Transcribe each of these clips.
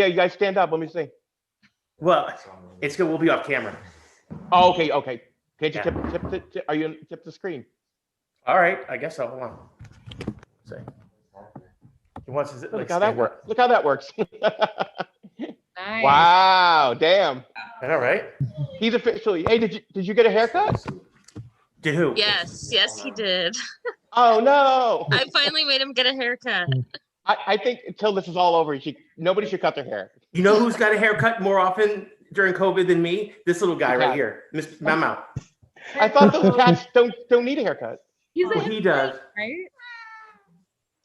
Yeah, you guys stand up. Let me see. Well, it's good. We'll be off camera. Oh, okay, okay. Can't you Yeah. are you tip the screen? All right, I guess so. Hold on. See. He wants to Look how that works. Look how that works. Nice. Wow, damn. All right. He's officially. Hey, did you get a haircut? Did who? Yes, he did. Oh no. I finally made him get a haircut. I think until this is all over, nobody should cut their hair. You know who's got a haircut more often during COVID than me? This little guy right here, Mr. Mama. I thought those cats don't need a haircut. He's Well, he does. right?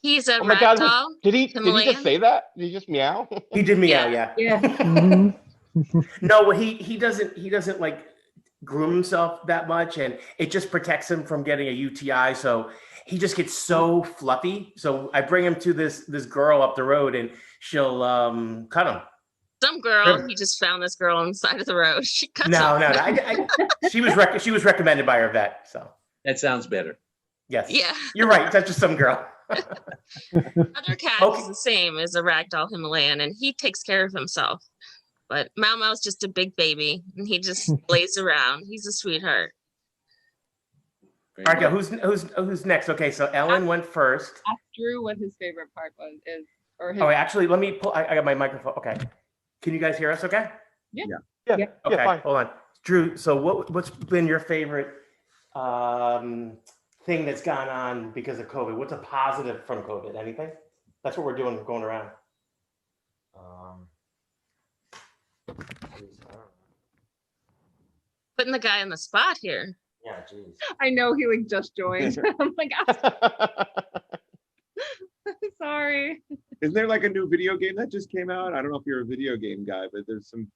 He's a Oh my God, ragdoll. did he Himalayan? just say that? Did he just meow? He did meow, yeah. Yeah. No, well, he doesn't like groom himself that much, and it just protects him from getting a UTI. So he just gets so fluffy. So I bring him to this girl up the road, and she'll cut him. Some girl. He just found this girl on the side of the road. She cut No, him. she was recommended by her vet. So That sounds better. yes, Yeah. you're right. That's just some girl. Other cat Okay. is the same as a ragdoll Himalayan, and he takes care of himself. But Mau Mau's just a big baby, and he just lays around. He's a sweetheart. Very All right, good. who's next? Okay, so Ellen went first. Ask Drew what his favorite part or his. Oh, actually, let me pull. I got my microphone. Okay, can you guys hear us? Okay. Yeah, Yeah. Okay, fine. hold on, Drew. So what's been your favorite thing that's gone on because of COVID? What's a positive from COVID? Anything? That's what we're doing, going around. Geez, I don't know. Putting the guy on the spot here. Yeah, geez. I know he like just joined. I'm like, sorry. Isn't there like a new video game that just came out? I don't know if you're a video game guy, but there's some.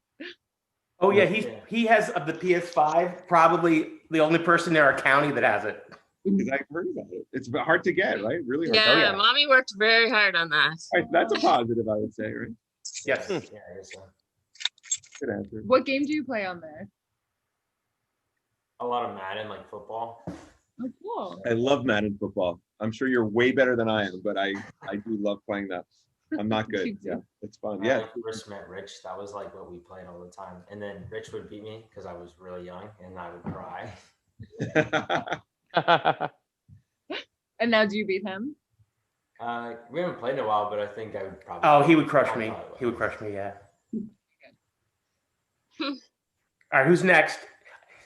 Oh yeah, he has of the PS5. Probably the only person in our county that has it. Because I've heard about it. It's hard to get, right? Really hard. Yeah, yeah. Mommy worked very hard on that. Right, that's a positive, I would say, right? Yes. Yeah, I guess so. Good answer. What game do you play on there? A lot of Madden, like football. Oh, cool. I love Madden football. I'm sure you're way better than I am, but I do love playing that. I'm not good. Me too. Yeah, it's fun. When Yeah. I first met Rich, that was like what we played all the time. And then Rich would beat me because I was really young and I would cry. And now do you beat him? We haven't played in a while, but I think I would probably. Oh, he would crush I me. probably He would crush me. Yeah. Hmm. All right, who's next?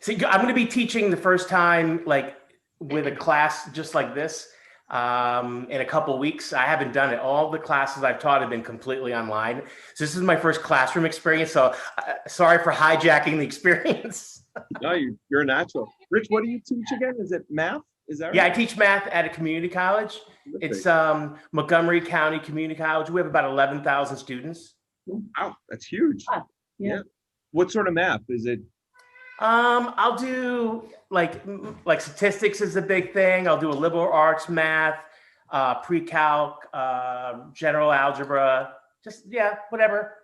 See, I'm going to be teaching the first time, like with a class just like this, in a couple weeks. I haven't done it. All the classes I've taught have been completely online. So this is my first classroom experience. So sorry for hijacking the experience. No, you're a natural. Rich, what do you teach again? Is it math? Is that right? Yeah, I teach math at a community college. It's Montgomery County Community College. We have about 11,000 students. Wow, that's huge. Yeah. What sort of math is it? I'll do like statistics is a big thing. I'll do a liberal arts math, pre-calc, general algebra, just whatever.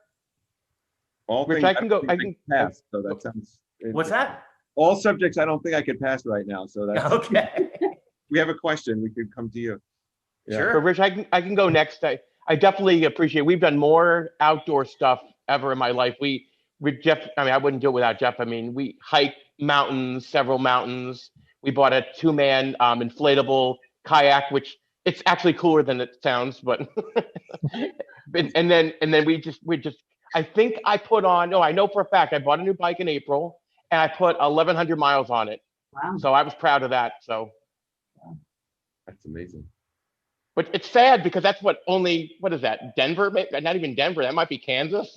All Rich, things I can go- don't I think can- pass, so that sounds. What's that? All subjects I don't think I could pass right now. So that's Okay. we have a question. We could come to you. Yeah. Sure. So Rich, I can go next. I definitely appreciate. We've done more outdoor stuff ever in my life. With Jeff, I mean, I wouldn't do it without Jeff. I mean, we hiked mountains, several mountains. We bought a 2-man inflatable kayak, which it's actually cooler than it sounds. But and then we just I think I put on. No, I know for a fact I bought a new bike in April and I put 1,100 miles on it. Wow. So I was proud of that. So. That's amazing. But it's sad because that's what is that? Denver? Not even Denver. That might be Kansas.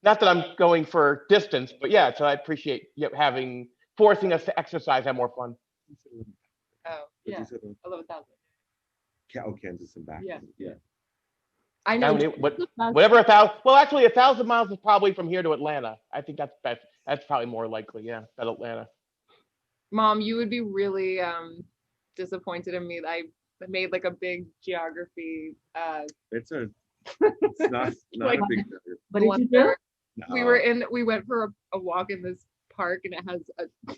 Not that I'm going for distance, but yeah. So I appreciate you forcing us to exercise, have more fun. Oh, yeah. 11,000. Kansas and back. Yeah. Yeah. I I know. mean, whatever 1,000. Well, actually, 1,000 miles is probably from here to Atlanta. I think that's best. That's probably more likely. Yeah, at Atlanta. Mom, you would be really disappointed in me that I made like a big geography It's not Like- a big. What did you do? blunder. No. We went for a walk in this park and it has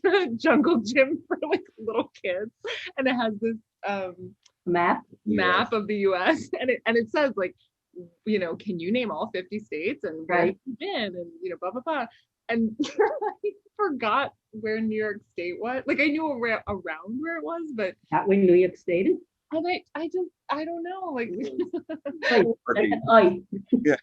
a jungle gym for like little kids and it has this Map? map of the US and it says like can you name all 50 states and where Right. have you been and blah blah blah. And I forgot where New York State was. Like I knew around where it was, but That way New York State is. I don't know. Like Oi, oi. Yeah.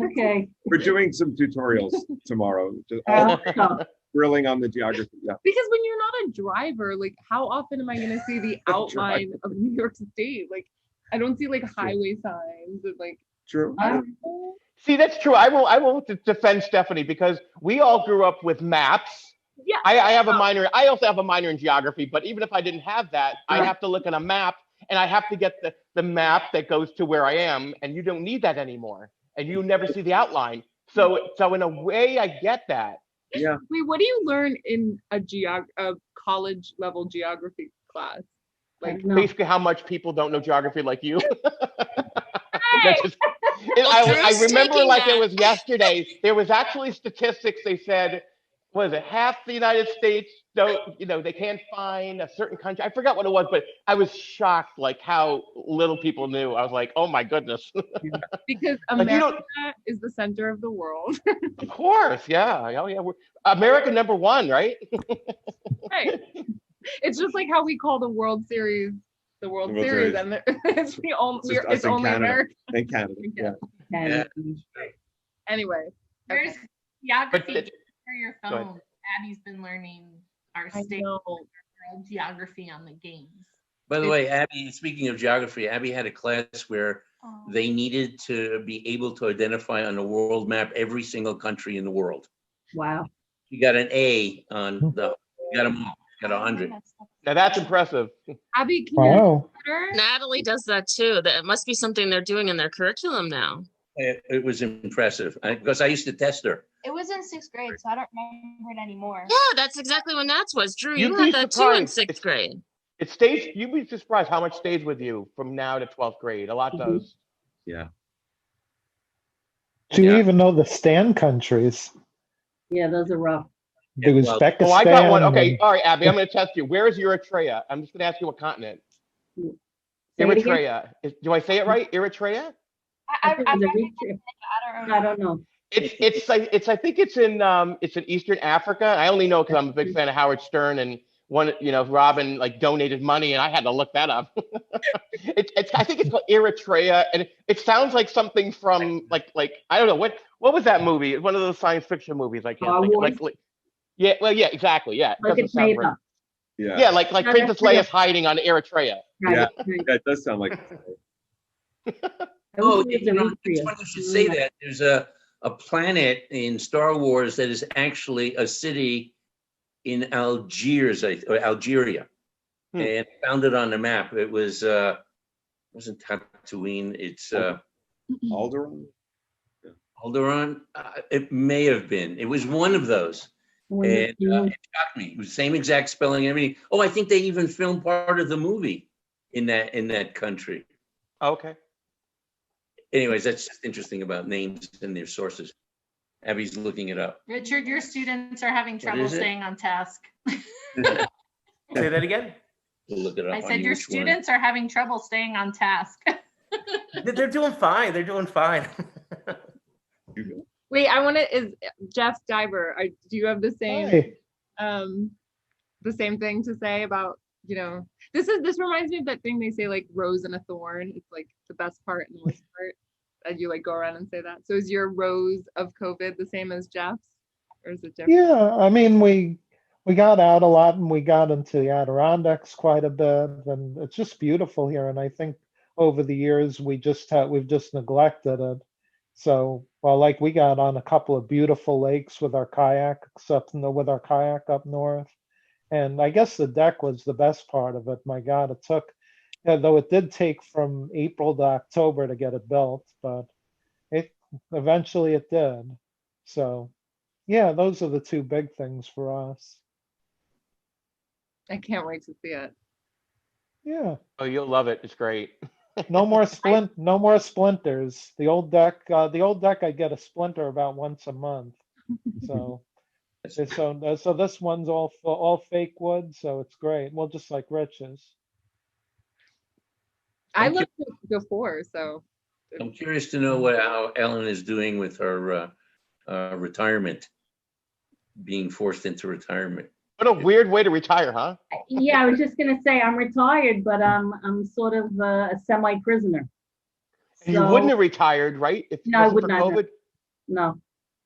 Okay. We're doing some tutorials tomorrow, just all So, grilling on the geography. Yeah. because when you're not a driver, like how often am I going to see the outline of New York State? Like I don't see like highway signs and like True. I don't know. See, that's true. I won't defend Stephanie because we all grew up with maps. Yeah. I have a minor. I also have a minor in geography, but even if I didn't have that, I Right. have to look at a map and I have to get the map that goes to where I am, and you don't need that anymore, and you never see the outline. So in a way, I get that. Yeah. Wait, what do you learn in a college level geography class? Like no. Basically, how much people don't know geography like you. hey, That's just- I Drew's remember taking like that. it was yesterday. There was actually statistics. They said, what is it? Half the United States don't, they can't find a certain country. I forgot what it was, but I was shocked like how little people knew. I was like, oh my goodness. because Like, you don't- America is the center of the world. Of course, yeah. Oh yeah. We're America #1, right? Right. It's just like how we call the World Series the World The World Series, Series. and it's the only It's just us it's in only Canada. America. In Canada. Yeah. And Anyway, There's okay. geography But- for your Go ahead. phone. Abby's been learning our I state know. world geography on the games. By the way, Abby, speaking of geography, Abby had a class where Oh. they needed to be able to identify on a world map every single country in the world. wow. You got an A on you got them all, you got 100. Now that's impressive. Abby, can you Wow. better? Natalie does that too. That must be something they're doing in their curriculum now. It was impressive because I used to test her. It was in 6th grade, so I don't remember it anymore. Yeah, that's exactly what Nats was. Drew, You'd you be had that too in surprised. 6th grade. It stays. You'd be surprised how much stays with you from now to 12th grade. A lot Mhm. does. Yeah. Do you Yeah. even know the stand countries? Yeah, those are rough. Yeah, well- Uzbekistan. Oh, I got one. Okay, and- all right, Abby, I'm going to test you. Where is Eritrea? I'm just going to ask you what continent. Say it again. Eritrea. Do I say it right? Eritrea? I think I it's a read reach- it, I don't I know. don't know. I think it's in Eastern Africa. I only know because I'm a big fan of Howard Stern and Robin like donated money and I had to look that up. I think it's called Eritrea and it sounds like something from like I don't know what was that movie? One of those science fiction movies I can't Star think of. Wars? Like yeah, well yeah, exactly. Yeah. It Like doesn't it's sound made right. up. Yeah. Yeah, like Yeah, Princess that's real. Leia's hiding on Eritrea. Right, Yeah. right. Yeah, it does sound like. I Oh, wish it was it's Eritrea. funny you should say that. There's a planet in Star Wars that is actually a city in Algiers, or Algeria, and found it on the map. It was wasn't Tatooine. It's Alderaan? Alderaan. It may have been. It was one of those, When and you know, it shocked me. It was the same exact spelling and everything. Oh, I think they even filmed part of the movie in that country. Okay. Anyways, that's just interesting about names and their sources. Abby's looking it up. Richard, your students are having trouble is it? staying on task. Say that again. We'll look it up. I on said your which one. students are having trouble staying on task. They're doing fine. They're doing fine. Wait, I want to. Is Jeff Diver? Do you have the same Hey, the same thing to say about this reminds me of that thing they say like rose and a thorn. It's like the best part and the worst part. And you like go around and say that. So is your rose of COVID the same as Jeff's, or is it different? yeah, I mean, we got out a lot and we got into the Adirondacks quite a bit, and it's just beautiful here. And I think over the years we've just neglected it. So, well, like we got on a couple of beautiful lakes with our kayaks with our kayak up north. And I guess the deck was the best part of it. My God, it took, though it did take from April to October to get it built, but eventually it did. So, yeah, those are the two big things for us. I can't wait to see it. Yeah, Oh, you'll love it. It's great. no more splinters. The old deck, I get a splinter about once a month. So. So this one's all fake wood, so it's great. Well, just like Rich's. I Thank you. looked it before, so. I'm curious to know how Ellen is doing with her retirement, being forced into retirement. What a weird way to retire, huh? Yeah, I was just gonna say, I'm retired, but I'm sort of a semi-prisoner. And you wouldn't So, have retired, right? If it No, I wasn't would for not have. COVID. no,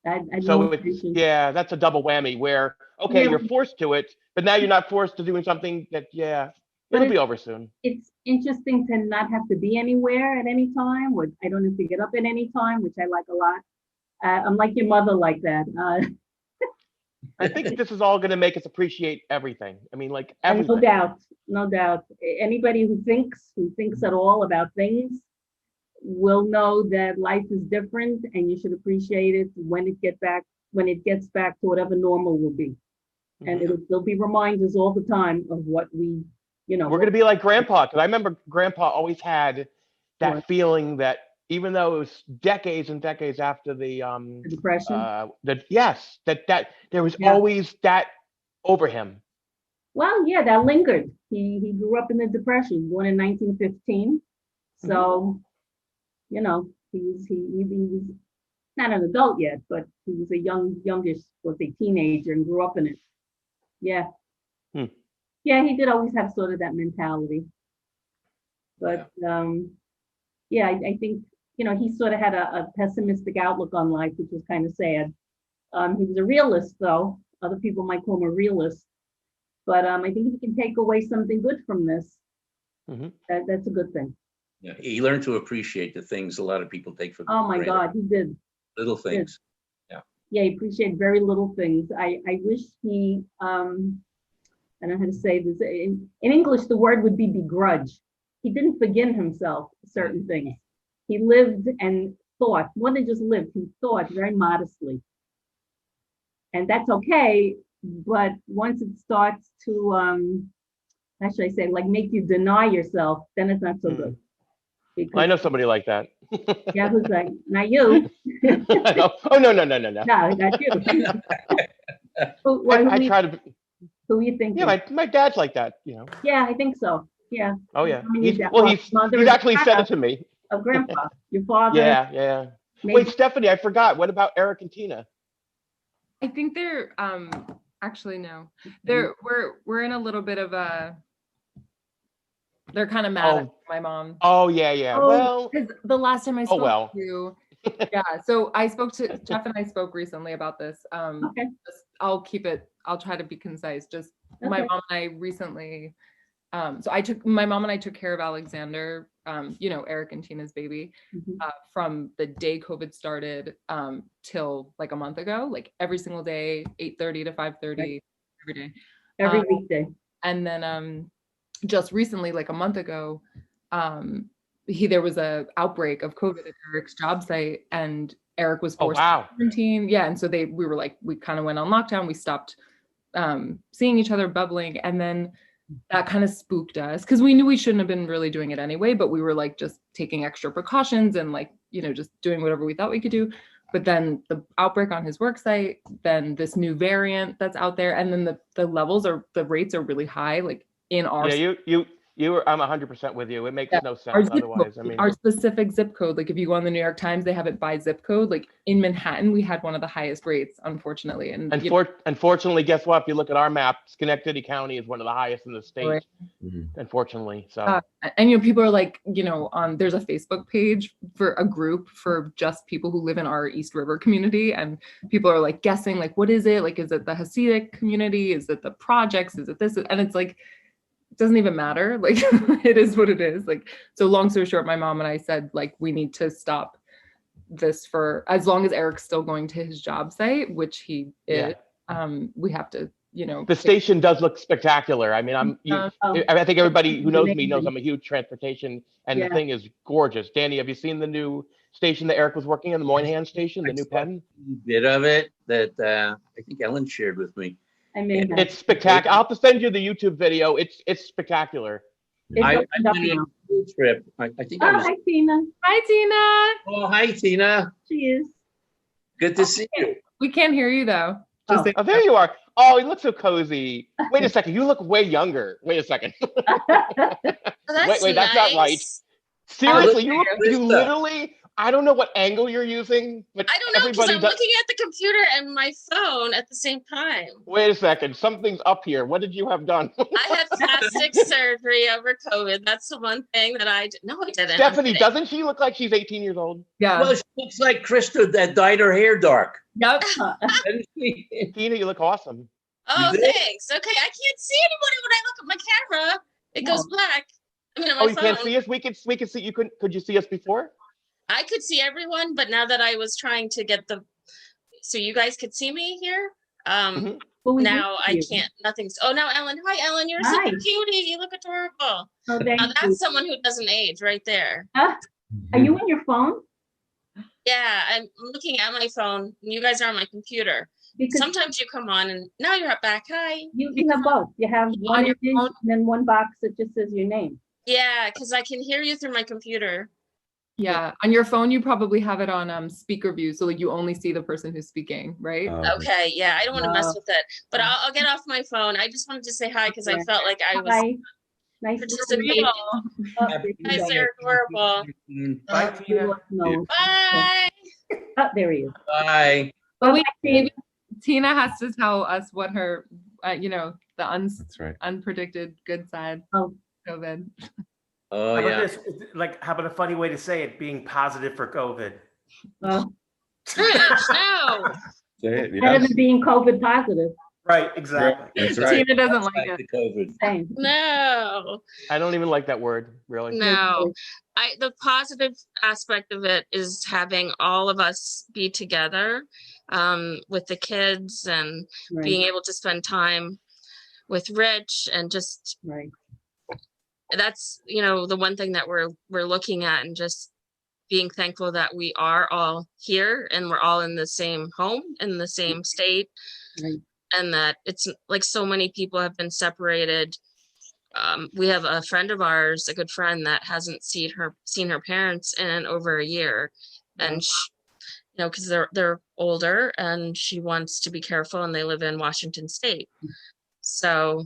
I So no it's, intention. yeah, that's a double whammy where, okay, Yeah. you're forced to it, but now you're not forced to doing something that, yeah, But it'll be over soon. It's interesting to not have to be anywhere at any time, or I don't have to get up at any time, which I like a lot. I'm like your mother like that. I think this is all going to make us appreciate everything. I mean, like And everything. no doubt, no doubt. Anybody who thinks at all about things will know that life is different and you should appreciate it when it gets back to whatever normal will be. And there'll be reminders all the time of what we, We're going to be like Grandpa, because I remember Grandpa always had that What? feeling that even though it was decades and decades after the depression. that there was Yeah. always that over him. Well, yeah, that lingered. He grew up in the Depression, born in 1915. So, he was not an adult yet, but he was a youngish, let's say, teenager and grew up in it. Yeah. Yeah, he did always have sort of that mentality. But I think, he sort of had a pessimistic outlook on life, which was kind of sad. He was a realist, though. Other people might call him a realist. But I think if you can take away something good from this, that's a good thing. Yeah, he learned to appreciate the things a lot of people take for Oh my granted. God, he did. Little things. Yeah, he appreciated very little things. I wish he, I don't know how to say this. In English, the word would be begrudge. He didn't forgive himself certain things. He lived and thought, more than just lived, he thought very modestly. And that's okay, but once it starts to, how should I say, like make you deny yourself, then it's not so good. I know somebody like that. Yeah, who's like, not you. Oh, no. No, not you. I try to. Who are you thinking? Yeah, my dad's like that, Yeah, I think so. Yeah. Oh, yeah. I mean, He's mother he's is actually said it to me. Of Grandpa, your father. Yeah. maybe- Wait, Stephanie, I forgot. What about Eric and Tina? I think they're actually no. We're in a little bit of a they're kind of mad at my mom. Oh, yeah. Well, 'cause the last time I spoke well. to you, so I spoke to Jeff and I spoke recently about this. I'll try to be concise. Just my Okay. mom and I recently my mom and I took care of Alexander, Eric and Tina's baby, from the day COVID started till like a month ago, like every single day, 8:30 to 5:30 every day. Every weekday. And then just recently, like a month ago, there was a outbreak of COVID at Eric's job site, and Eric was forced to quarantine. Yeah, and so we kind of went on lockdown. We stopped seeing each other, bubbling, and then that kind of spooked us because we knew we shouldn't have been really doing it anyway, but we were like just taking extra precautions and like, just doing whatever we thought we could do. But then the outbreak on his work site, then this new variant that's out there, and then the rates are really high, like in our I'm 100% with you. It makes no our sense zip otherwise. code, I mean, our specific zip code, like if you go on the New York Times, they have it by zip code. Like in Manhattan, we had one of the highest rates, unfortunately. And unfortunately, guess what? If you look at our map, Schenectady County is one of the highest in the state. Right. Unfortunately, so. And people are like, there's a Facebook page for a group for just people who live in our East River community, and people are like guessing, like, what is it? Like, is it the Hasidic community? Is it the projects? Is it this? And it's like, it doesn't even matter. Like, it is what it is. Like, so long story short, my mom and I said, like, we need to stop this for as long as Eric's still going to his job site, which he is. We have to, The station does look spectacular. I mean, I think everybody who knows me knows I'm a huge transportation, and the thing is gorgeous. Danny, have you seen the new station that Eric was working in, the Moynihan station, the new pen? Bit of it that I think Ellen shared with me. It's spectacular. I'll have to send you the YouTube video. It's spectacular. I've been on a field trip. I think I was. Hi, Tina. Hi, Tina. Oh, hi, Tina. She is. Good to see you. We can't hear you though. Oh, there you are. Oh, you look so cozy. Wait a second. You look way younger. Wait a second. That's wait, that's not right. Seriously, you Krista. literally. I don't know what angle you're using, but I don't know because everybody I'm does. looking at the computer and my phone at the same time. Wait a second, something's up here. What did you have done? I had plastic surgery over COVID. That's the one thing that I did. No, I didn't. I'm Stephanie, kidding. doesn't she look like she's 18 years old? Yeah. Well, she looks like Krista that dyed her hair dark. Yep. Doesn't she? Tina, you look awesome. Oh, did? thanks. Okay, I can't see anybody when I look at my camera. It goes black. I mean, on my Oh, you phone. can't see us? We could see you. Could you see us before? I could see everyone, but now that I was trying to get so you guys could see me here. Mhm. Well, we Now do I see you. can't. Nothing's. Oh, now Ellen. Hi, Ellen. You're Hi. such a cutie. You look adorable. Oh, Now thank you. that's someone who doesn't age, right there. Are you on your phone? Yeah, I'm looking at my phone. And you guys are on my computer. Because Sometimes you come on, and now you're back. Hi. you have both. You have one your image phone? and then one box that just says your name. Yeah, because I can hear you through my computer. Yeah. On your phone, you probably have it on speaker view. So like you only see the person who's speaking, right? Okay, yeah, I don't want to mess No. with it, but I'll get off my phone. I just wanted to say hi because I Okay. felt like I was Hi. Nice to see you. participating. Oh, Happy there you You guys go. are adorable. Bye, You Tina. look no. Bye. Oh, there he is. Bye. But Bye, Steve. Tina has to tell us what her, the That's right. unpredicted good side Oh. of COVID. Oh, How about yeah. this? How about a funny way to say it? Being positive for COVID. Oh, Rich, no. Say it, better yeah. than being COVID positive. Right, exactly. That's right. Tina doesn't like Back it. to COVID. Same. No, I don't even like that word, really. no. The positive aspect of it is having all of us be together with the kids and Right, being able to spend time with Rich and just right. that's the one thing that we're looking at and just being thankful that we are all here and we're all in the same home in the same state Right. and that it's like so many people have been separated. We have a friend of ours, a good friend that hasn't seen her parents in over a year, and because they're older and she wants to be careful and they live in Washington State. So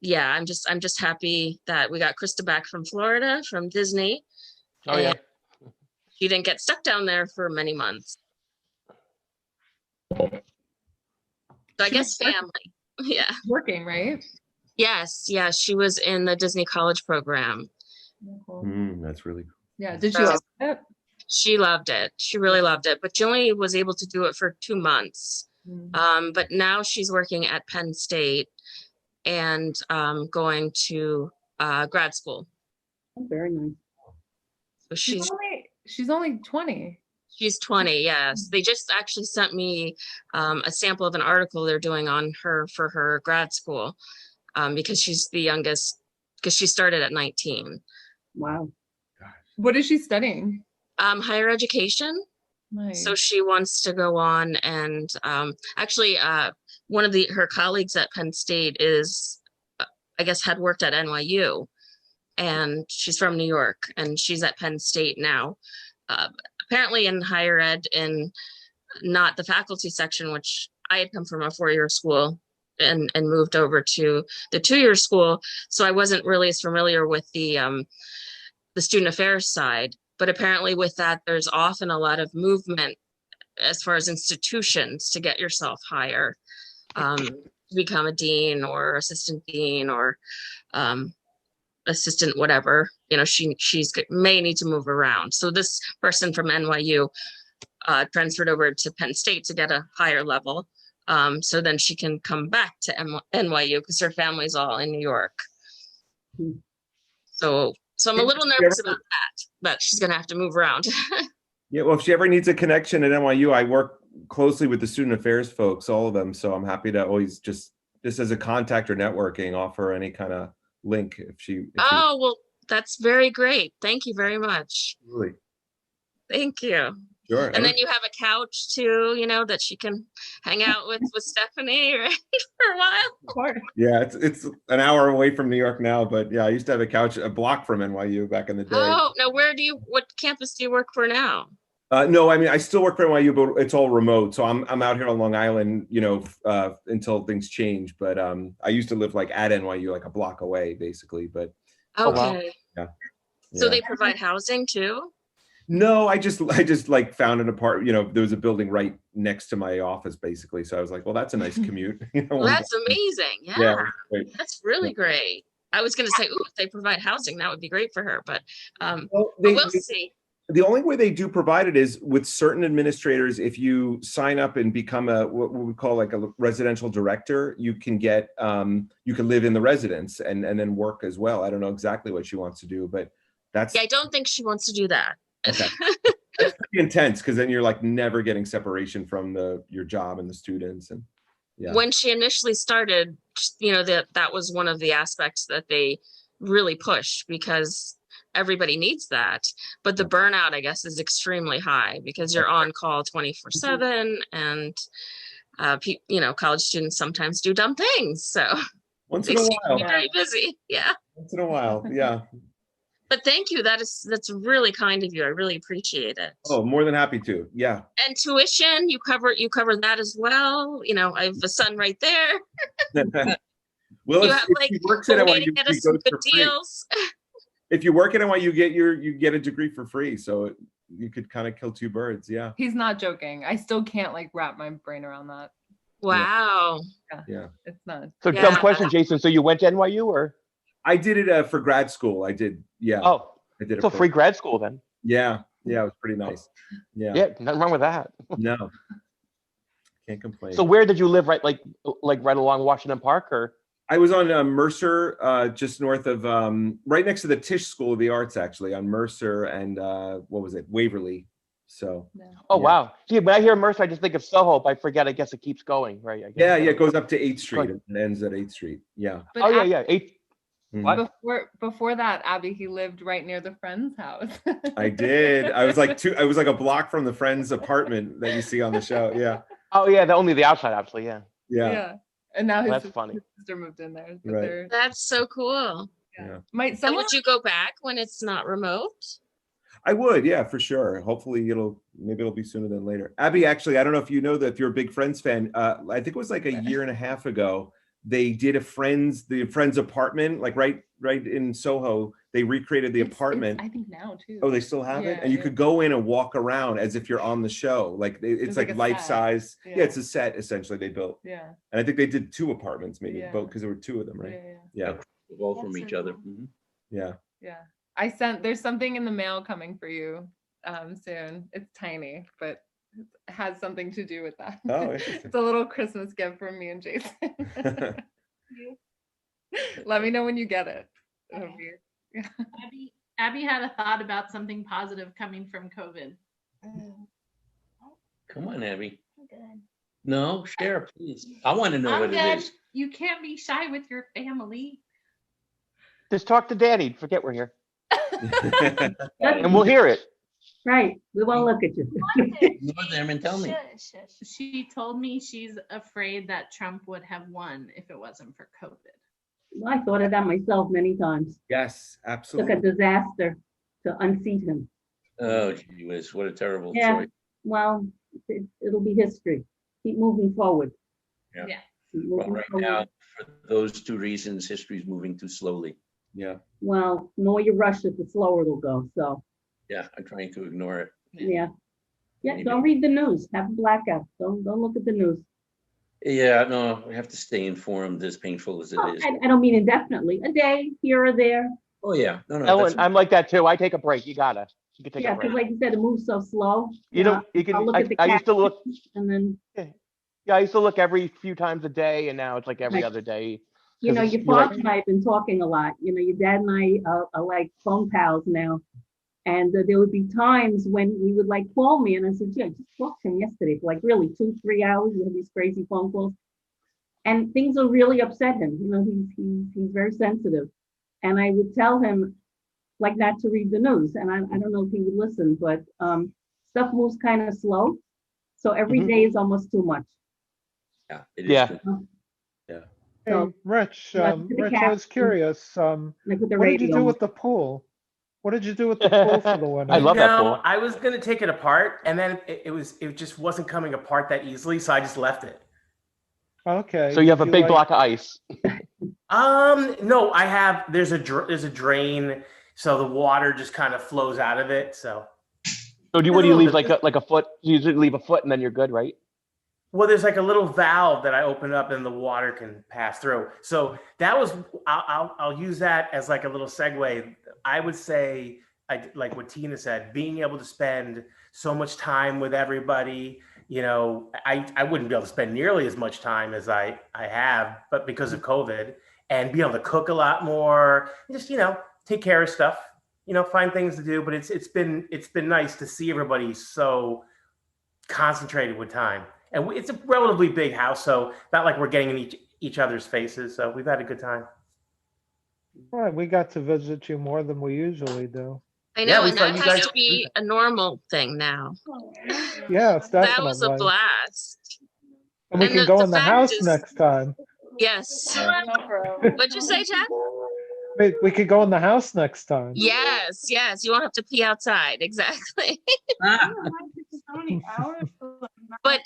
yeah, I'm just happy that we got Krista back from Florida, from Disney. Oh yeah. and she didn't get stuck down there for many months. So I She guess was working. family. Yeah. Working, right? Yes. She was in the Disney College program. That's really cool. Yeah. Did she So- like it? She loved it. She really loved it, but she only was able to do it for 2 months. But now she's working at Penn State and going to grad school. Oh, very nice. So She's only 20. she's 20. Yes, they just actually sent me a sample of an article they're doing on her for her grad school because she's the youngest because she started at 19. Wow. What is she studying? Higher education. Nice. So she wants to go on and actually one of her colleagues at Penn State is, I guess, had worked at NYU and she's from New York and she's at Penn State now. Apparently in higher ed in not the faculty section, which I had come from a 4-year school and moved over to the 2-year school. So I wasn't really as familiar with the student affairs side. But apparently with that, there's often a lot of movement as far as institutions to get yourself higher, to become a dean or assistant dean or assistant whatever. She's may need to move around. So this person from NYU transferred over to Penn State to get a higher level. So then she can come back to NYU because her family's all in New York. So I'm a little nervous about that, but she's going to have to move around. Yeah, well, if she ever needs a connection at NYU, I work closely with the student affairs folks, all of them. So I'm happy to always just as a contact or networking, offer any kind of link if she. Oh, well, that's very great. Thank you very much. Really. Thank you. Sure. And then you have a couch too, that she can hang out with Stephanie, right, for a while. Yeah, it's an hour away from New York now, but yeah, I used to have a couch a block from NYU back in the day. Oh, now what campus do you work for now? No, I mean I still work for NYU, but it's all remote. So I'm out here on Long Island, until things change. But I used to live like at NYU, like a block away, basically. But Okay. yeah. So Yeah. they provide housing too? No, I just like found an apartment, there was a building right next to my office basically. So I was like, well, that's a nice commute. Well, that's amazing. Yeah, Yeah, great. that's really great. I was gonna say, ooh, if they provide housing, that would be great for her, but Well, we'll see. the only way they do provide it is with certain administrators. If you sign up and become what we call like a residential director, you can get you can live in the residence and then work as well. I don't know exactly what she wants to do, but that's Yeah, I don't think she wants to do that. okay. That's pretty intense because then you're like never getting separation from your job and the students and yeah. When she initially started, that was one of the aspects that they really pushed because everybody needs that. But the burnout, I guess, is extremely high because you're on call 24/7 and college students sometimes do dumb things. So once they in a seem to be while. very busy. Yeah. Once in a while, yeah. But thank you. That's really kind of you. I really appreciate it. Oh, more than happy to. Yeah. And tuition, you cover that as well. I have a son right there. Well, You have, if you work at a way NYU, to get you us some go good for free. deals. If you work at NYU, you get a degree for free. So you could kind of kill two birds. Yeah. He's not joking. I still can't like wrap my brain around that. Wow. Yeah. It's not. So dumb question, Jason. So you went to NYU or? I did it for grad school. I did. Yeah. Oh, I did it so for free grad school then. Yeah. Yeah. It was pretty nice. Yeah. Yeah, nothing wrong with that. No. Can't complain. So where did you live? Right, like right along Washington Park, or? I was on Mercer, just north of, right next to the Tisch School of the Arts, actually, on Mercer and what was it, Waverly. So. Oh yeah. wow! See, when I hear Mercer, I just think of Soho. But I forget. I guess it keeps going, right? I guess. Yeah, it goes up to 8th Street and ends at 8th Street. Yeah. But Oh yeah, 8th. Mhm. Before that, Abby, he lived right near the friend's house. I did. I was like a block from the friend's apartment that you see on the show. Yeah. Oh yeah, only the outside, actually. Yeah. Yeah. And now That's his funny. sister moved in there. But Right. That's so cool. Yeah. Might And someone would you go back when it's not remote? I would, yeah, for sure. Hopefully maybe it'll be sooner than later. Abby, actually, I don't know if you know that if you're a big Friends fan, I think it was like a year and a half ago, they did the Friends apartment, like right in Soho. They recreated the apartment. I think now too. Oh, they still have it? Yeah, And you yeah. could go in and walk around as if you're on the show. Like it's like like a life set. size. Yeah. Yeah, it's a set essentially they built. Yeah. And I think they did 2 apartments maybe, Yeah. both because there were 2 of them, right? Yeah. Yeah. Evolve from each other. Mhm. Yeah. Yeah. There's something in the mail coming for you soon. It's tiny, but it has something to do with that. Oh, interesting. It's a little Christmas gift from me and Jason. Let me know when you get it. It'll be- Abby had a thought about something positive coming from COVID. Come on, Abby. I'm good. No, share, please. I want to know I'm what good. it is. You can't be shy with your family. Just talk to Danny. Forget we're here, That's and we'll hear it. right. We won't look at you. Ignore them and tell me. Shush, shush. She told me she's afraid that Trump would have won if it wasn't for COVID. Well, I thought of that myself many times. Yes, Took a absolutely. disaster to unseat him. Oh, gee whiz, what a terrible Yeah. choice. Well, it'll be history. Keep moving forward. Yeah. Yeah. Keep Well, moving right forward. now, for those 2 reasons, history is moving too slowly. Yeah. Well, the more you rush it, the slower it'll go. So, Yeah, I'm trying to ignore it. yeah. Yeah, Maybe. don't read the news. Have a blackout. Don't look at the news. Yeah, no, we have to stay informed, as painful as it Oh, is. I don't mean indefinitely. A day here or there. Oh, yeah. No, Ellen, that's, I'm like that too. I take a break. You can take Yeah, a because break. like you said, it moves so slow. You don't. You can. I'll look at the I used to look. and then, Yeah, I used to look every few times a day, and now it's like every Right. other day. you know, 'Cause your you're right. father and I have been talking a lot. You know, your dad and I are like phone pals now. And there would be times when he would like call me and I said, yeah, I just talked to him yesterday for like really 2-3 hours. We have these crazy phone calls. And things will really upset him. You know, he's very sensitive. And I would tell him like not to read the news. And I don't know if he would listen, but stuff moves kind of slow. So every Mhm. day is almost too much. yeah, it is. Yeah. true. Hey, So, Rich, yeah, to the Rich, I cat. was curious. like with the What did you radio. do with the pool? What did you do with the pool for the winter? I love that No, pool. I was gonna take it apart, and then it just wasn't coming apart that easily, so I just left it. Okay. So you have a did big like- block of ice. No, there's a drain. so the water just kind of flows out of it. So So what do you leave like a foot? You usually leave a foot and then you're good, right? well, there's like a little valve that I open up and the water can pass through. So that was I'll use that as like a little segue. I would say, like what Tina said, being able to spend so much time with everybody. You know, I wouldn't be able to spend nearly as much time as I have, but because of COVID, and be able to cook a lot more, just, you know, take care of stuff, you know, find things to do. But it's been nice to see everybody so concentrated with time. And it's a relatively big house, so not like we're getting in each other's faces. So we've had a good time. Right, we got to visit you more than we usually do. I Yeah, know, we and saw that you has guys- to be a normal thing now. Yes, That was a definitely. blast. And we and can the- go the in the fact house is- next time. Yes. What'd you say, Jack? We could go in the house next time. Yes, yes. You won't have to pee outside. Exactly. But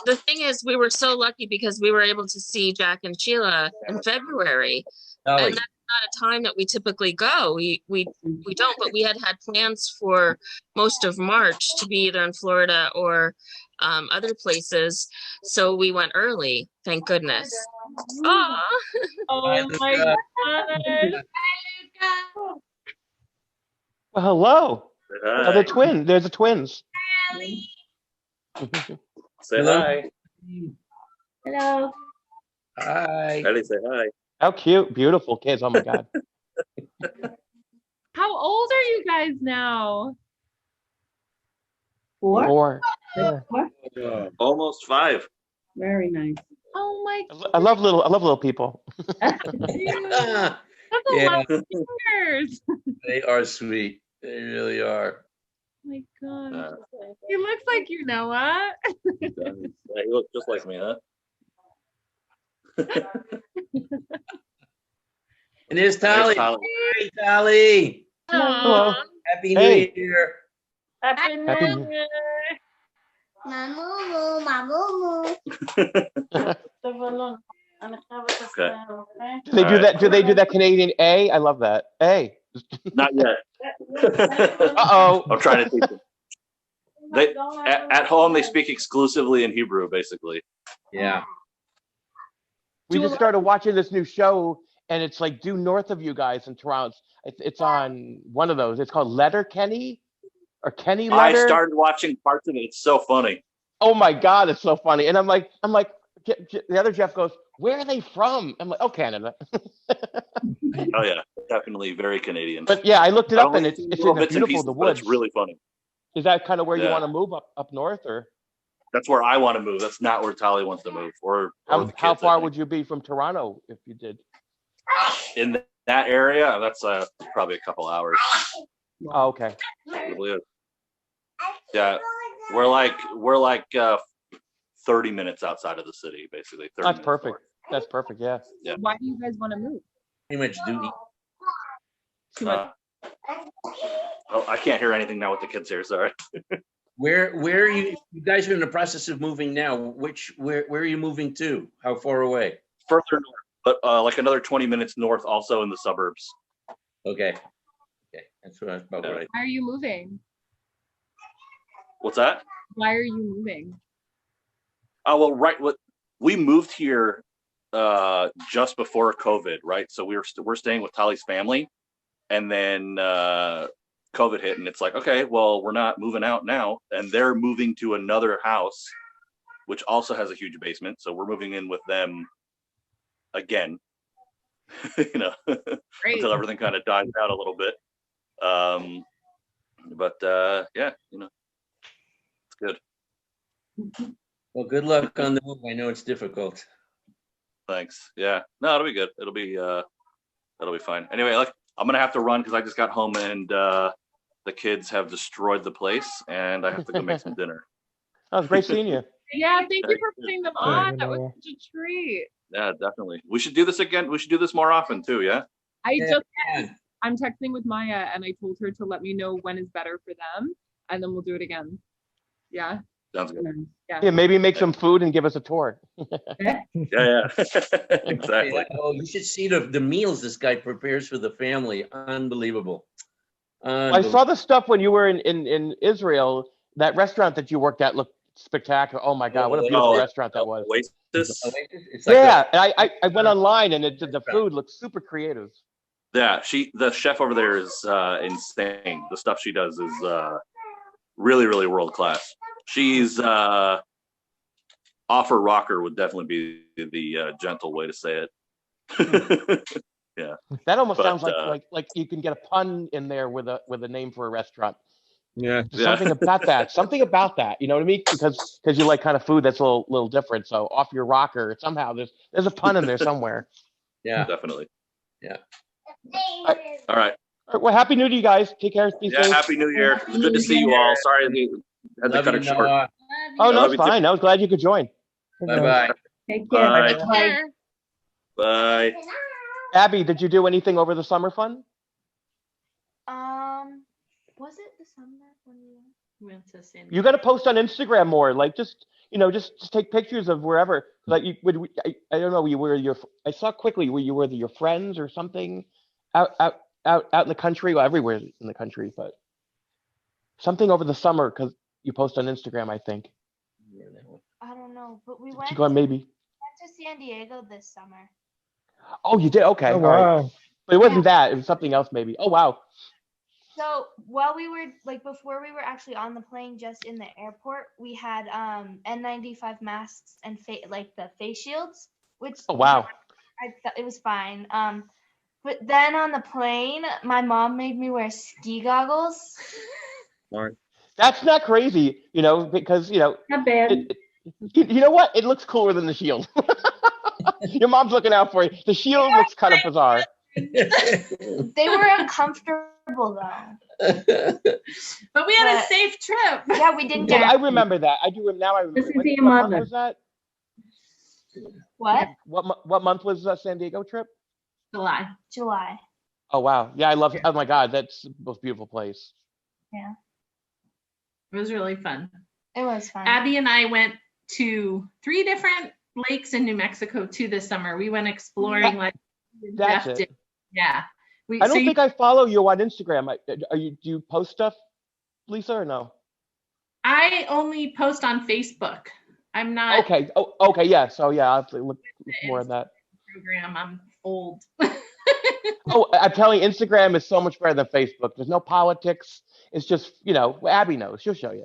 the thing is, we were so lucky because we were able to see Jack and Sheila in February, Golly. and that's not a time that we typically go. We don't, but we had plans for most of March to be either in Florida or other places, so we went early. Thank goodness. Aw. Oh my god. Well, hello. Oh, the twin. There's the twins. Say Hello. hi. Hello. Hi. Ellie, say hi. How cute, beautiful kids. Oh my God. How old are you guys now? 4? Four. Four? Almost 5. Very nice. Oh my I love little people. god. Ah, That's a Yeah. lot of years. they are sweet. They really are. Oh my god. Uh, He looks like you, Noah. yeah, you look just like me, huh? And there's Tally. There's Tally. Hi, Tally. Hello. Happy New Hey. Year. Happy Happy New New- Year. Okay. Do they do that? Do they do that Canadian A? I love that. A. Not yet. Uh-oh. I'm trying to teach them. They at home they speak exclusively in Hebrew, basically. Yeah. We just started watching this new show, and it's like due north of you guys in Toronto. It's on one of those. It's called Letterkenny or Kenny I Letter. started watching parts of it. It's so funny. Oh my God, it's so funny. And I'm like, the other Jeff goes, where are they from? I'm like, oh, Canada. Oh yeah, definitely very Canadian. But yeah, I looked it I up, only and it's see in little the bits and beautiful pieces, the but woods. it's really funny. Is that kind of where you Yeah. want to move up north, or That's where I want to move. That's not where Tally wants to move. Or how, the how kids, I far think. would you be from Toronto if you did? in that area? That's probably a couple hours. Oh, okay. Probably is. Yeah, we're like 30 minutes outside of the city, basically. 30 That's minutes perfect. north. That's perfect. Yeah. Yeah. Why do you guys want to move? Pretty much duty. Oh, I can't hear anything now with the kids here. Sorry. Where are you? You guys are in the process of moving now. Where are you moving to? How far away? Further north, but like another 20 minutes north, also in the suburbs. Okay. Okay. That's what I was about right. Why are you moving? What's that? Why are you moving? Oh well, right. We moved here just before COVID, right? So we're staying with Tally's family, and then COVID hit, and it's like, okay, well, we're not moving out now, and they're moving to another house, which also has a huge basement. So we're moving in with them again, you know, Great. until everything kind of dies out a little bit. But yeah, you know, it's good. Well, good luck on the move. I know it's difficult. Thanks. Yeah. No, it'll be good. It'll be fine. Anyway, like I'm gonna have to run because I just got home and the kids have destroyed the place and I have to go make some dinner. Oh, it's great seeing you. Yeah, thank you for putting them on. That was Noah. such a treat. Yeah, definitely. We should do this again. We should do this more often too. Yeah. I'm texting with Maya and I told her to let me know when is better for them and then we'll do it again. Yeah. Sounds good. Yeah, maybe make some food and give us a tour. Yeah. Exactly. Yeah. Oh, you should see the meals this guy prepares for the family. Unbelievable. I saw the stuff when you were in Israel. That restaurant that you worked at looked spectacular. Oh my God, what a beautiful restaurant that was. Oasis. It's like Yeah, and I went online and the food looked super creative. Yeah, the chef over there is insane. The stuff she does is really, really world class. She's off her rocker would definitely be the gentle way to say it. Yeah. That almost But, sounds like you can get a pun in there with a name for a restaurant. Yeah. Something about that. Something about that. You know what I mean? Because you like kind of food that's a little different. So off your rocker, somehow there's a pun in there somewhere. Yeah. Definitely. Yeah. All right. All right, well, happy New Year, you guys. Take care. Be Yeah. safe. Happy New Year. It's good to see you all. Sorry we had to Love cut you, it short. Noah. Oh I no, love it's you too. fine. I was glad you could join. Bye-bye. Take care. Bye. Bye. Bye. Abby, did you do anything over the summer fun? Was it December when we Went to San You got to post on Instagram more. Like just take pictures of wherever. Like you would. I don't know. You were I saw quickly where you were your friends or something out in the country. Well, everywhere in the country, but something over the summer because you post on Instagram. I think. I don't know, but we Did went you go maybe? to San Diego this summer. Oh, you did. Okay. Oh, All right. wow. But it wasn't that. It was something else maybe. Oh wow. So while we were before we were actually on the plane, just in the airport, we had N95 masks and the face shields, which Oh wow. I thought it was fine. But then on the plane, my mom made me wear ski goggles. That's not crazy, because Not bad. Mm-hmm. you know what? It looks cooler than the shield. Your mom's looking out for you. The shield looks kind of bizarre. They were uncomfortable though. But we had a But- safe trip. Yeah, we didn't Yeah, get I remember that. I do. Now I remember. Listen to your What month mother. was that? what? What month was that San Diego trip? July. July. Oh wow. Yeah, I love it. Oh my God, that's the most beautiful place. Yeah, It was really fun. it was fun. Abby and I went to 3 different lakes in New Mexico too this summer. We went exploring like That's Jeff it. did. Yeah. I don't think I follow you on Instagram. Do you post stuff, Lisa, or no? I only post on Facebook. I'm not Okay. Oh, okay. Yeah. So yeah, I'll have to look more at that. program. I'm old. Oh, I'm telling you, Instagram is so much better than Facebook. There's no politics. It's just, Abby knows. She'll show you.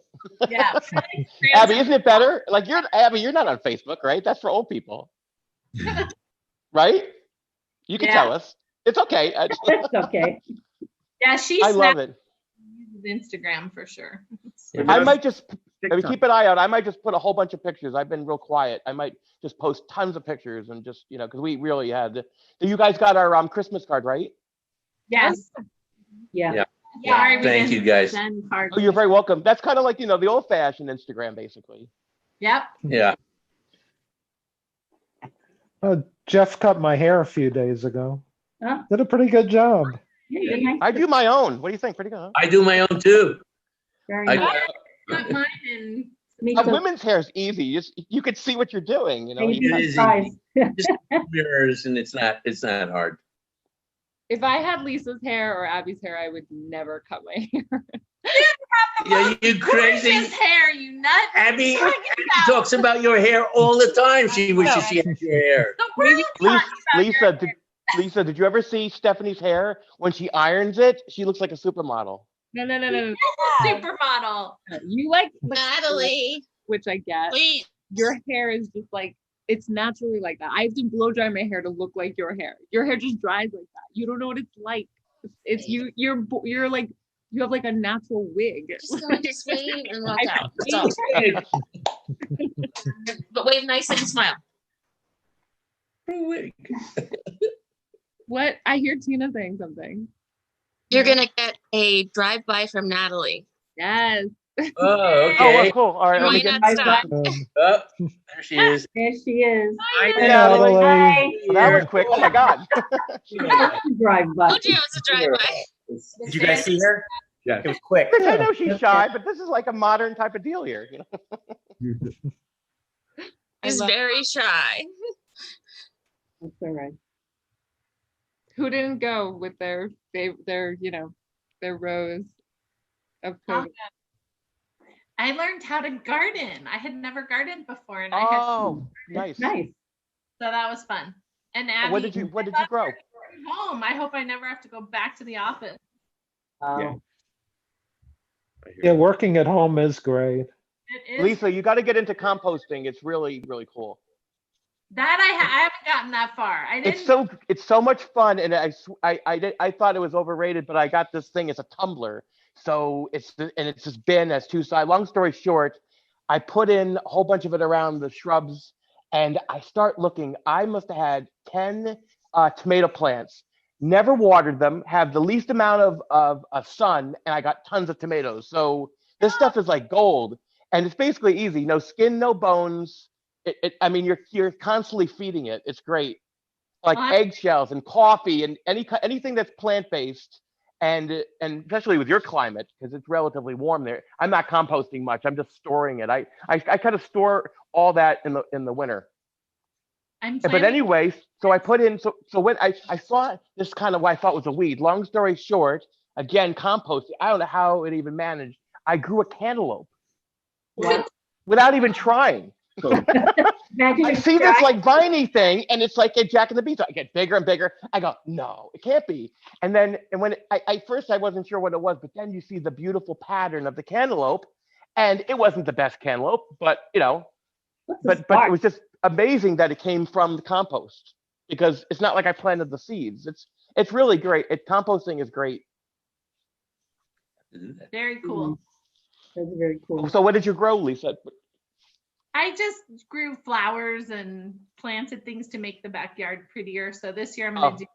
Yeah. Abby, isn't it better? Like Abby, you're not on Facebook, right? That's for old people. Right? You can Yeah. tell us. It's okay. It's okay. Yeah, she I love it. uses Instagram for sure. I might just keep an eye out. I might just put a whole bunch of pictures. I've been real quiet. I might just post tons of pictures and just, because we really had. You guys got our Christmas card, right? Yes. Yeah. Sorry, we Thank didn't you, guys. send cards. Oh, you're very welcome. That's kind of like, the old-fashioned Instagram, basically. Yep. Yeah. Jeff cut my hair a few days ago. Huh? Did a pretty good job. Yeah, you did nice. I do my own. What do you think? Pretty good, huh? I do my own too. Very I- nice. Cut mine and Me too. Women's hair is easy. You could see what you're doing. And you It can is size. Just mirrors, and it's not hard. If I had Lisa's hair or Abby's hair, I would never cut my hair. Yeah, you crazy. gorgeous hair, you nut. Abby talks about your hair all the time. She wishes she had your hair. So we're Lisa, talking about your Lisa, did you ever see Stephanie's hair when she irons it? She looks like a supermodel. No. supermodel. You like the Natalie, which I get. please. Your hair is just like it's naturally like that. I have to blow dry my hair to look like your hair. Your hair just dries like that. You don't know what it's like. It's you. You're like you have like a natural wig. Just go into wave and walk I out. That's all. But wave nice and smile. What? I hear Tina saying something. You're gonna get a drive-by from Natalie. Yes. Oh, Oh, okay. well, cool. All right, You let me might get. not stop. Oh, there she is. There she is. Hi, Hey, Natalie. Natalie. Hi. Well, that was quick. Oh my God. Drive by. Told you it was a drive-by. Did you guys see her? Yes. It was quick. Rich, I know Yeah. she's shy, but this is like a modern type of deal here. You know? I He's love- very shy. That's all right. Who didn't go with their their rows of COVID? I learned how to garden. I had never gardened before, and I had Oh, nice. Nice. so that was fun. And Abby, What did you grow? from home. I hope I never have to go back to the office. Yeah. Oh, I hear Yeah, you. working at home is great. It is Lisa, you got to get into composting. It's really, really cool. that I haven't gotten that far. I didn't. It's so much fun, and I thought it was overrated, but I got this thing. It's a tumbler, so it's this bin has two sides. Long story short, I put in a whole bunch of it around the shrubs, and I start looking. I must have had 10 tomato plants. Never watered them. Have the least amount of sun, and I got tons of tomatoes. So this stuff is like gold, and it's basically easy. No skin, no bones. I mean, you're constantly feeding it. It's great. Like Well, eggshells and coffee and anything that's plant-based, and especially with your climate, because it's relatively warm there. I'm not composting much. I'm just storing it. I kind of store all that in the winter. I'm But planning. anyway, so I put in, so when I saw this kind of what I thought was a weed. Long story short, again, composting. I don't know how it even managed. I grew a cantaloupe wow. without even trying. Imagine I if see this Jack- like viney thing, and it's like a Jack and the Beanstalk. I get bigger and bigger. I go, no, it can't be. And when I first I wasn't sure what it was, but then you see the beautiful pattern of the cantaloupe, and it wasn't the best cantaloupe, but what's the but spark? it was just amazing that it came from the compost, because it's not like I planted the seeds. It's really great. Composting is great. Very cool. That's very cool. So what did you grow, Lisa? I just grew flowers and planted things to make the backyard prettier. So this year I'm gonna Oh. do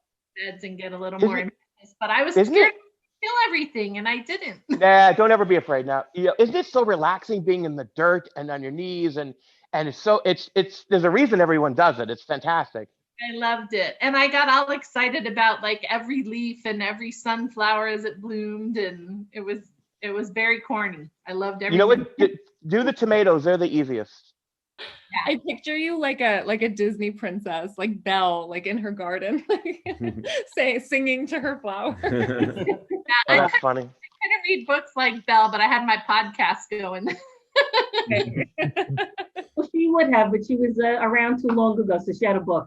beds and get a little Isn't more it- ambitious. But I was isn't scared it- to kill everything, and I didn't. Nah, don't ever be afraid now. Isn't it so relaxing being in the dirt and on your knees, and it's there's a reason everyone does it. It's fantastic. I loved it, and I got all excited about like every leaf and every sunflower as it bloomed, and it was very corny. I loved everything. You know what? Do the tomatoes. They're the easiest. I picture you like a Disney princess, like Belle, like in her garden, singing to her flowers. Oh, I that's funny. couldn't read books like Belle, but I had my podcast going. Well, she would have, but she was around too long ago, so she had a book.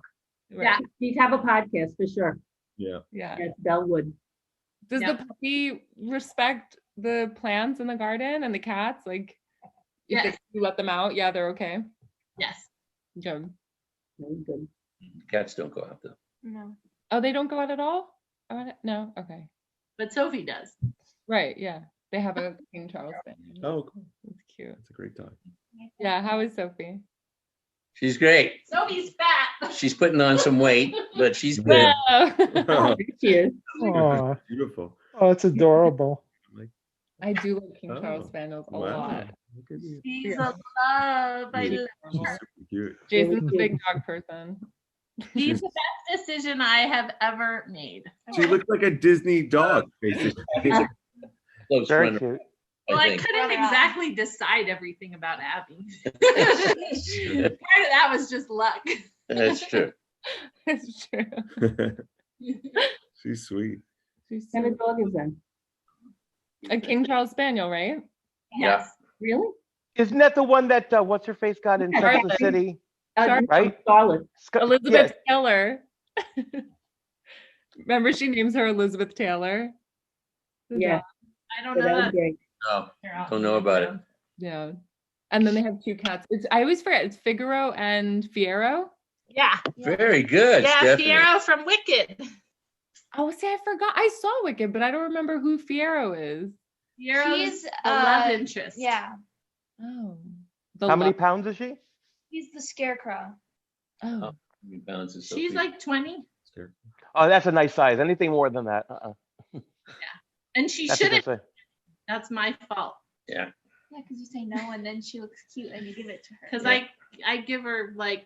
Yeah. She'd have a podcast for sure. Yeah. Yeah. Yes, Belle would. Does Yeah. the puppy respect the plants in the garden and the cats? Like, if Yes. you let them out, yeah, they're okay. Yes. Good. Very good. Cats don't go out though. No. Oh, they don't go out at all? No. Okay. But Sophie does. Right. Yeah. They have a King Charles thing. Oh, cool. It's cute. That's a great time. Yeah. How is Sophie? She's great. Sophie's fat. She's putting on some weight, but she's good. Oh, she is. Oh, Beautiful. oh, it's adorable. I do like King Oh, Charles Spaniels a wow. lot. Look at you. She's Yeah. a love. I Yeah. love She's her. super cute. Jason's a big dog person. She's the best decision I have ever made. She looked like a Disney dog, basically. Close Very runner, cute. Well, I think. couldn't exactly decide everything about Abby. Part of that was just luck. That's true. It's true. She's sweet. She's What kind so- of dog is that? a King Charles Spaniel, right? Yes. Really? Isn't that the one that what's her face got in Yeah, Sesame Charlotte. City? Charlotte. Right? Charlotte. Elizabeth Taylor. Remember, she names her Elizabeth Taylor. The Yeah. dog. I don't So know that was that. great. Oh, Here, I'll don't know about it. Yeah. And then they have two cats. I always forget. It's Figaro and Fiero. Yeah. Very good. Yeah, Stephanie. Fiero from Wicked. Oh, see, I forgot. I saw Wicked, but I don't remember who Fiero is. Fiero's He's, the love uh, interest. Yeah, Oh. The How many love- pounds is she? he's the scarecrow. Oh. He balances She's Sophie. like 20, Oh, that's a nice size. Anything more than that, and she That's a good shouldn't. size. That's my fault. Yeah. Yeah, because you say no and then she looks cute and you give it to her. Because I give her like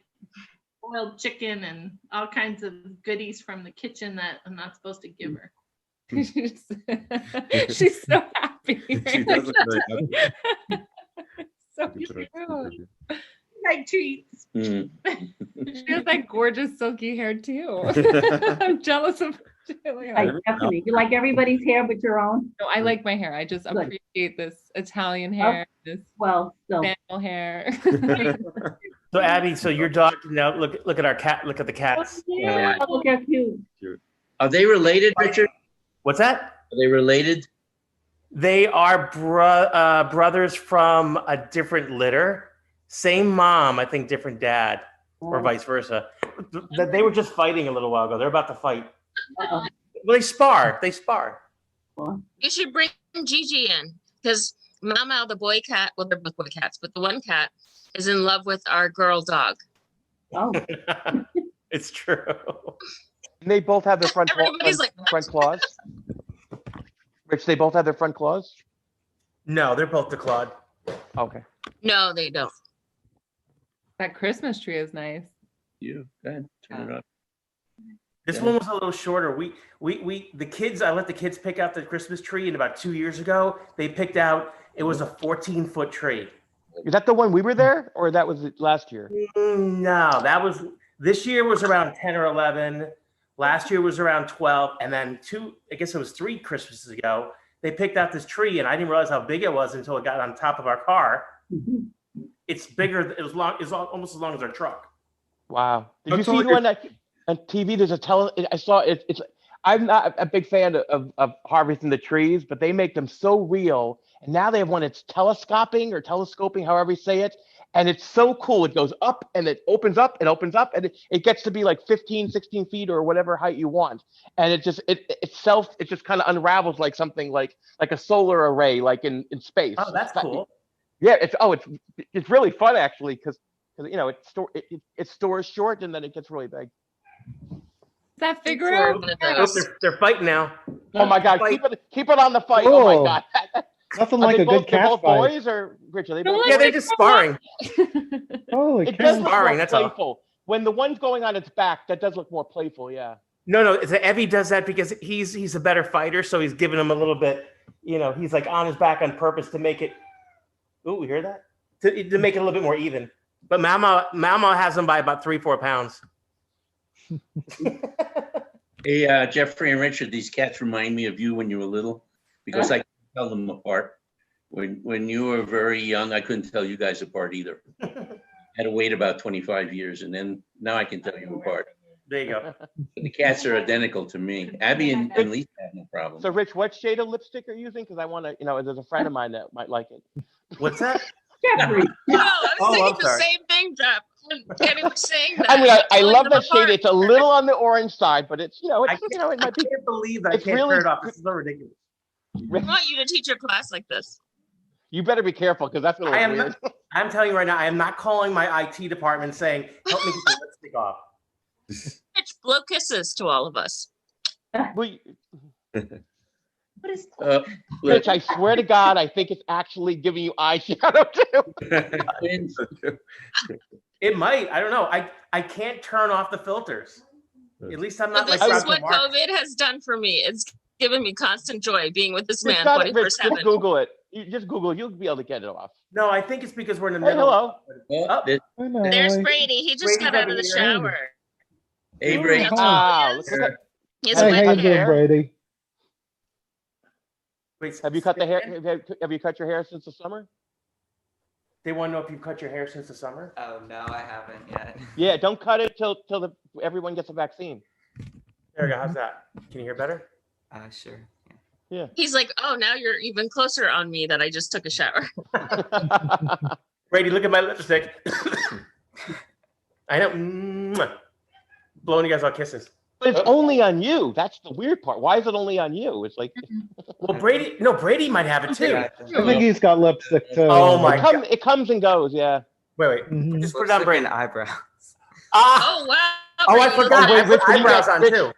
boiled chicken and all kinds of goodies from the kitchen that I'm not supposed to give her. She's so happy. happy. She does look very happy. So You put her- cute. Like treats. Mm. She has that gorgeous silky hair too. I'm jealous of. Look at Like, her. definitely. You like everybody's hair but your own? No, I like my hair. I just Good. appreciate this Italian hair, this Well, so Spaniel hair. So Abby, so your dog now look at our cat. Look at the cats. yeah, look how cute. Are they related, Richard? What's that? Are they related? They are brothers from a different litter. Same mom, I think different dad, or vice versa. They were just fighting a little while ago. They're about to fight. Uh-oh. Well, they spar. They spar. Well, You should bring Gigi in because Mama, the boy cat, well, they're both boy cats, but the one cat is in love with our girl dog. oh, It's true. And they both have their front Everybody's like, front claws. Rich, they both have their front claws. No, they're both declawed. Okay. No, they don't. That Christmas tree is nice. You go ahead, turn it up. This Yeah. one was a little shorter. The kids, I let the kids pick out the Christmas tree, and about 2 years ago, they picked out, it was a 14-foot tree. Is that the one we were there, or that was it last year? No, this year was around 10 or 11. Last year was around 12. And then I guess it was 3 Christmases ago, they picked out this tree, and I didn't realize how big it was until it got on top of our car. It's bigger. It was almost as long as our truck. Wow. Did you That's see all the one that on TV? There's I saw it. I'm not a big fan of harvesting the trees, but they make them so real. And now they have one that's telescoping, however you say it. And it's so cool. It goes up and it opens up and opens up, and it gets to be like 15, 16 feet or whatever height you want. And it just kind of unravels like something like a solar array, like in space. Oh, that's cool. Yeah, it's really fun actually, because it stores short and then it gets really big. Is that Throw Figaro? one of Oh, those. they're fighting now. Oh my God, Fight. keep it on the fight. Oh Cool. my God. Nothing Are like they a good they're cat both fight. boys or Rich? Are they No, both? like- Yeah, they're just sparring. Holy It does cow. look Sparring, more that's all. playful. When the one's going on its back, that does look more playful. Yeah. No, Evie does that because he's a better fighter, so he's giving him a little bit, he's like on his back on purpose to make it. Ooh, we hear that? To make it a little bit more even. But Mama has him by about 3-4 pounds. Hey, Jeffrey and Richard, these cats remind me of you when you were little because I couldn't tell them apart. When you were very young, I couldn't tell you guys apart either. Had to wait about 25 years, and then now I can tell you apart. There you go. But the cats are identical to me. Abby and Lisa have no problem. So Rich, what shade of lipstick are you using? Because I want to, there's a friend of mine that might like it. What's that? Jeffrey. No, I was Oh, thinking I'm the sorry. same thing, Jeff. When Kenny was saying that. I mean, I telling love them that shade. apart. It's a little on the orange side, but it's, it I might be. can't believe that I It's can't really- turn it off. This is so ridiculous. I want you to teach a class like this. You better be careful because that's gonna I look am weird. I'm telling you right now, I am not calling my IT department saying, help me get the lipstick off. Rich, blow kisses to all of us. We- What is Look, Rich, I swear to God, I think it's actually giving you eyeshadow too. twins, It might. I don't know. I can't turn off the filters. At least I'm But not this like is Dr. what Mark. COVID has done for me. It's given me constant joy being with this Rich, man got it, Rich, 24/7. just Google it. You just Google it. You'll be able to get it off. No, I think it's because we're in the Hey, middle. hello. oh, this- I There's know. Brady. He just Brady's got out of over the here. shower. hey, Brady. Hi. Wow. Look at He's Hey, a how wet you doing, hair. Brady? Wait, have you cut the hair? Have you cut your hair since the summer? They want to know if you've cut your hair since the summer. Oh no, I haven't yet. Yeah, don't cut it till everyone gets a vaccine. There we go. How's that? Can you hear better? Sure. He's like, oh, now you're even closer on me that I just took a shower. Brady, look at my lipstick. I know. Mwah. Blowing you guys all kisses. But it's only on you. That's the weird part. Why is it only on you? It's like Well, Brady might have it too. I think he's got lipstick too. Oh my it comes and goes. Yeah. Wait. Mhm. Just put it on Brady. Eyebrows. Ah! Oh, wow. Oh, I Brady. forgot. wait, I put Rich, when you eyebrows get- on Rich- too.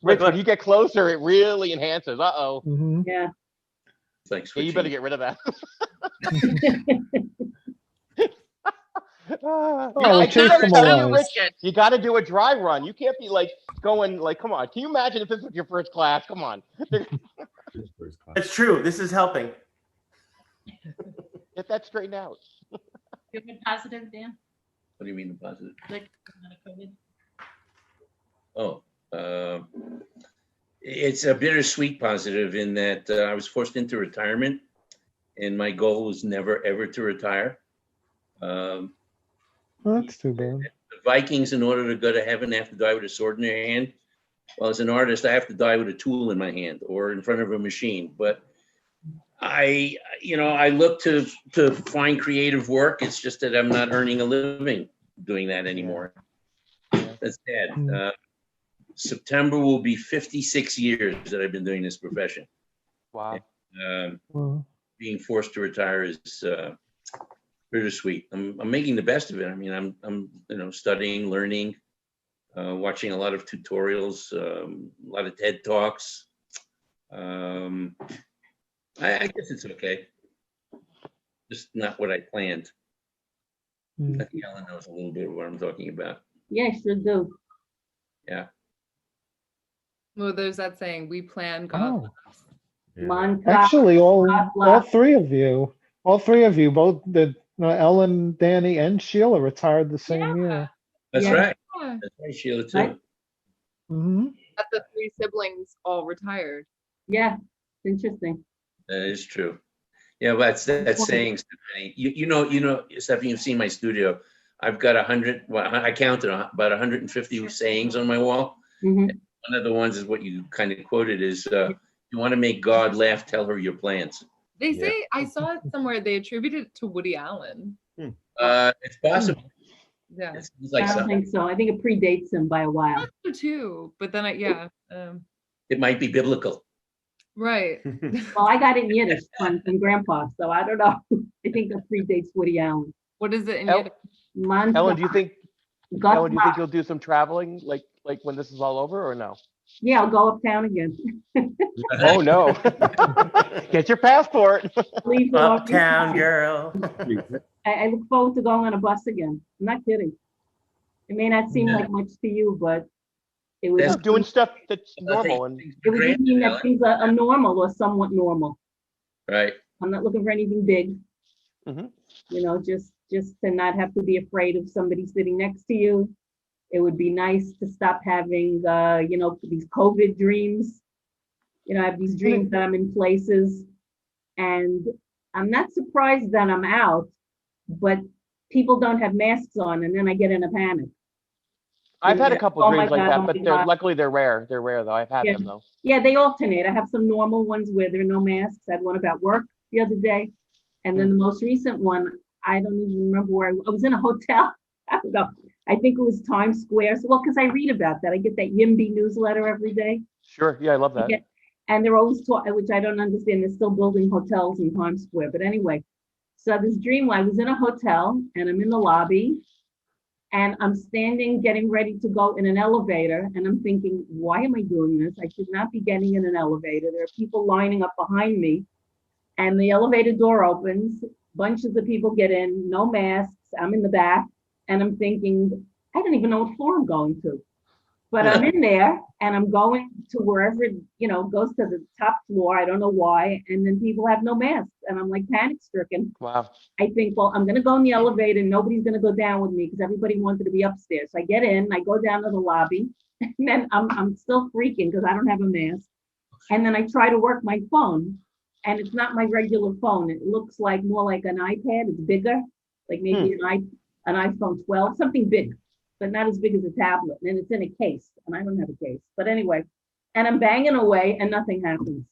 Rich, Look. when you get closer, it really enhances. Uh-oh. Mhm. Yeah. It's like Yeah, you better switching. get rid of that. Oh, I chase gotta them tell you, away. Rich, you got to do a dry run. You can't be like going like, come on. Can you imagine if this was your first class? Come on. First class. It's true. This is helping. Get that straightened out. You have a positive, Dan? What do you mean the positive? Like coming out of COVID? Oh, it's a bittersweet positive in that I was forced into retirement, and my goal was never ever to retire. Well, that's too bad. The Vikings, in order to go to heaven, have to die with a sword in their hand. Well, as an artist, I have to die with a tool in my hand or in front of a machine. But I look to find creative work. It's just that I'm not earning a living doing that anymore. That's sad. September will be 56 years that I've been doing this profession. Wow. Being forced to retire is bittersweet. I'm making the best of it. I mean, I'm studying, learning, watching a lot of tutorials, a lot of TED Talks. I guess it's okay. Just not what I planned. I think Ellen knows a little bit what I'm talking about. Yeah, sure do. Yeah. Well, there's that saying, we plan, God Oh. Actually, all three of you, both the Ellen, Danny, and Sheila retired the same year. That's Yeah. right. Yeah. That's right, Sheila, too. Right. Hmm. That the three siblings all retired. Yeah, interesting. That is true. Yeah, but that's saying, Stephanie. You know, Stephanie, you've seen my studio. I've got 100. Well, I counted about 150 sayings on my wall. Mhm. One of the ones is what you kind of quoted is, "You want to make God laugh? Tell her your plans." They say, I saw it somewhere, they attributed it to Woody Allen. It's possible. Yeah. It seems like I don't something. think so. I think it predates him by a while. So too, but then It might be biblical. right. Well, I got it in Yiddish from Grandpa, so I don't know. I think it predates Woody Allen. What is it in Ellen, Man, Ellen, do you think God Ellen, do you bless. think you'll do some traveling like when this is all over or no? Yeah, I'll go uptown again. Oh no. Get your passport. Leave it off. Uptown girl. I look forward to going on a bus again. I'm not kidding. It may not seem like much to you, but it was Just doing stuff that's normal and it would just mean that things are normal or somewhat normal. Right. I'm not looking for anything big. Mhm. You know, just to not have to be afraid of somebody sitting next to you. It would be nice to stop having, these COVID dreams. You know, I have these dreams that I'm in places, and I'm not surprised that I'm out, but people don't have masks on, and then I get in a panic. I've had a couple Oh my dreams like God, that, oh but my they're God. luckily they're rare. They're rare though. I've had them though. Yeah, they alternate. I have some normal ones where there are no masks. I had one about work the other day. And then the most recent one, I don't even remember where I was in a hotel. I don't know. I think it was Times Square. So, well, because I read about that. I get that YIMBY newsletter every day. Sure. Yeah, I love that. And they're always talking, which I don't understand. They're still building hotels in Times Square. But anyway, so this dream, I was in a hotel and I'm in the lobby and I'm standing, getting ready to go in an elevator. And I'm thinking, why am I doing this? I should not be getting in an elevator. There are people lining up behind me. And the elevator door opens, bunches of people get in, no masks. I'm in the back and I'm thinking, I don't even know what floor I'm going to. But I'm in there and I'm going to wherever, goes to the top floor. I don't know why. And then people have no masks. And I'm like panic stricken. Wow. I think, well, I'm going to go in the elevator and nobody's going to go down with me because everybody wanted to be upstairs. So I get in, I go down to the lobby and then I'm still freaking because I don't have a mask. And then I try to work my phone and it's not my regular phone. It looks like more like an iPad. It's bigger, like maybe an iPhone 12, something big, but not as big as a tablet. And it's in a case and I don't have a case. But anyway, and I'm banging away and nothing happens.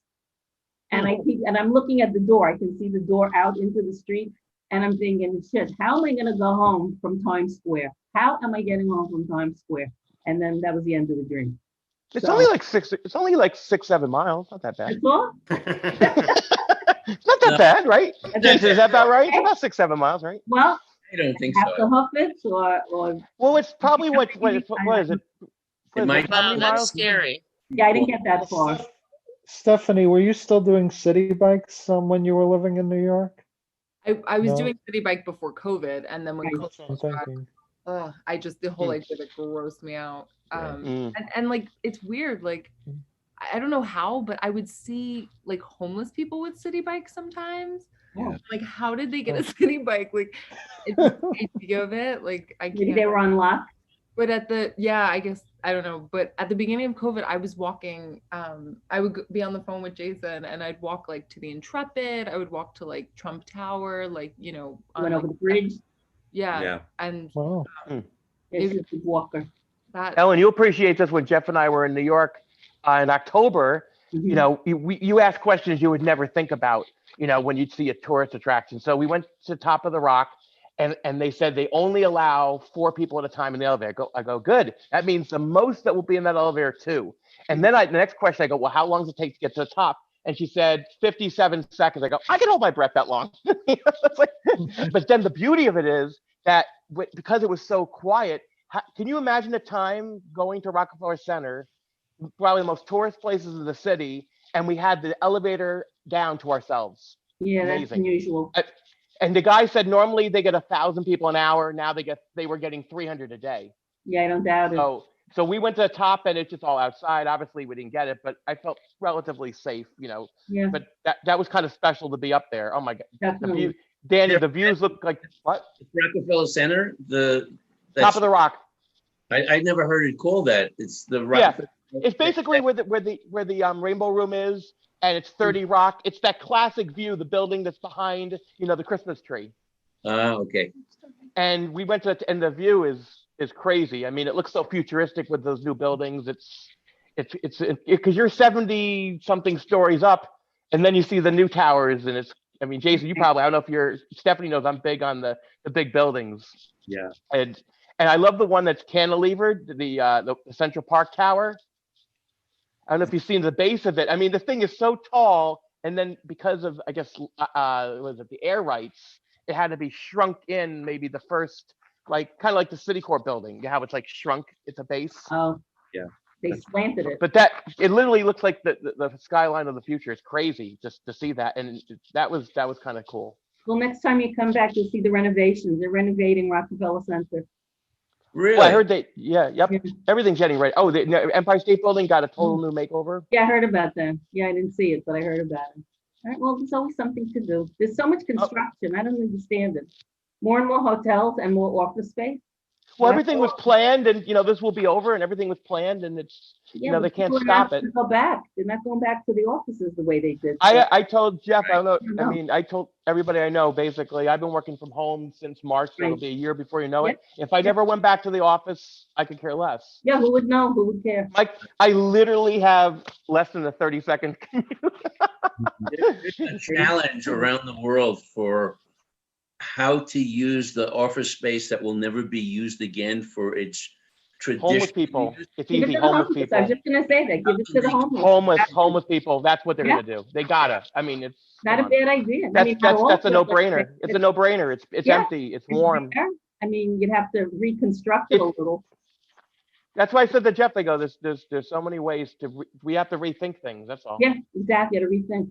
And I'm looking at the door. I can see the door out into the street. And I'm thinking, shit, how am I going to go home from Times Square? How am I getting home from Times Square? And then that was the end of the dream. It's So- only like 6-7 miles. Not that bad. That's all? It's not that bad, right? Jason, is that about right? It's about 6-7 miles, right? Well, I don't think have to so. hoof it or Well, it's probably what is it? It might. How many Wow, that's miles? scary. yeah, I didn't get that far. Stephanie, were you still doing city bikes when you were living in New York? I was No. doing city bike before COVID, and then when Right. COVID That's what I'm thinking. the whole idea of it grossed me out. Mm. And like it's weird, like I don't know how, but I would see like homeless people with city bikes sometimes. Yeah. Like, how did they get a city bike? Like, it's the idea of it. Like, I Maybe can't. they were on lock. But I guess, I don't know. But at the beginning of COVID, I was walking, I would be on the phone with Jason and I'd walk like to the Intrepid. I would walk to like Trump Tower, like, you know, Went on, over like, the bridge. yeah. And Wow. It's just a walker. that, Ellen, you appreciate this when Jeff and I were in New York in October. Mm-hmm. You know, you ask questions you would never think about, you know, when you'd see a tourist attraction. So we went to the top of the rock and they said they only allow 4 people at a time in the elevator. I go, good. That means the most that will be in that elevator 2. And then the next question, I go, well, how long does it take to get to the top? And she said 57 seconds. I go, I can hold my breath that long. It's like, but then the beauty of it is that because it was so quiet, can you imagine a time going to Rockefeller Center, probably the most tourist places in the city, and we had the elevator down to ourselves? Yeah, that's Amazing. unusual. And the guy said normally they get 1,000 people an hour. Now they were getting 300 a day. Yeah, I don't doubt it. So we went to the top and it's just all outside. Obviously we didn't get it, but I felt relatively safe, you know. Yeah, But that was kind of special to be up there. Oh my God. The definitely. view, Danny, the views look like what? Rockefeller Center, Top of the rock. I never heard it called that. It's the Yeah. Rockefeller. It's basically where the Rainbow Room is, and it's 30 Rock. It's that classic view, the building that's behind, you know, the Christmas tree. Okay. And we went to, and the view is crazy. I mean, it looks so futuristic with those new buildings. It's because you're 70 something stories up, and then you see the new towers, and it's. I mean, Jason, you probably, I don't know if Stephanie knows I'm big on the big buildings. Yeah. And I love the one that's cantilevered, the Central Park Tower. I don't know if you've seen the base of it. I mean, the thing is so tall, and then because of, I guess, was it the air rights, it had to be shrunk in maybe the first, like, kind of like the Citicorp building, how it's like shrunk at the base. Oh, Yeah. they slanted it. But it literally looks like the skyline of the future. It's crazy just to see that. And that was kind of cool. Well, next time you come back, you'll see the renovations. They're renovating Rockefeller Center. Really? Well, I heard everything's getting ready. Oh, the Empire State Building got a total new makeover. Yeah, I heard about that. Yeah, I didn't see it, but I heard about it. All right, well, there's always something to do. There's so much construction. I don't understand it. More and more hotels and more office space. Well, everything was planned, and you know this will be over, and everything was planned, and it's Yeah, they but can't people are stop not it. gonna Go back. They're not going back to the offices the way they did. I told Jeff, I don't know. I No. mean, I told everybody I know basically. I've been working from home since March, so it'll Right. be a year before you know it. Yep. If I never went back to the office, I could care less. Yeah, who would know? Who would care? Like I literally have less than a 30-second commute. There's a challenge around the world for how to use the office space that will never be used again for its traditional Homeless people. use. It's Give it easy. to the Homeless homeless. I people. was just gonna say that. Give it to the homeless. Homeless people. That's what they're Yeah. gonna do. They gotta. I mean, it's Not come a on. bad idea. I That's mean, how that's a also- no-brainer. It's a no-brainer. It's Yeah. empty. It's It's warm. there. I mean, you'd have to reconstruct it a little. That's why I said to Jeff, I go, there's so many ways we have to rethink things. That's all. Yeah, exactly. To rethink.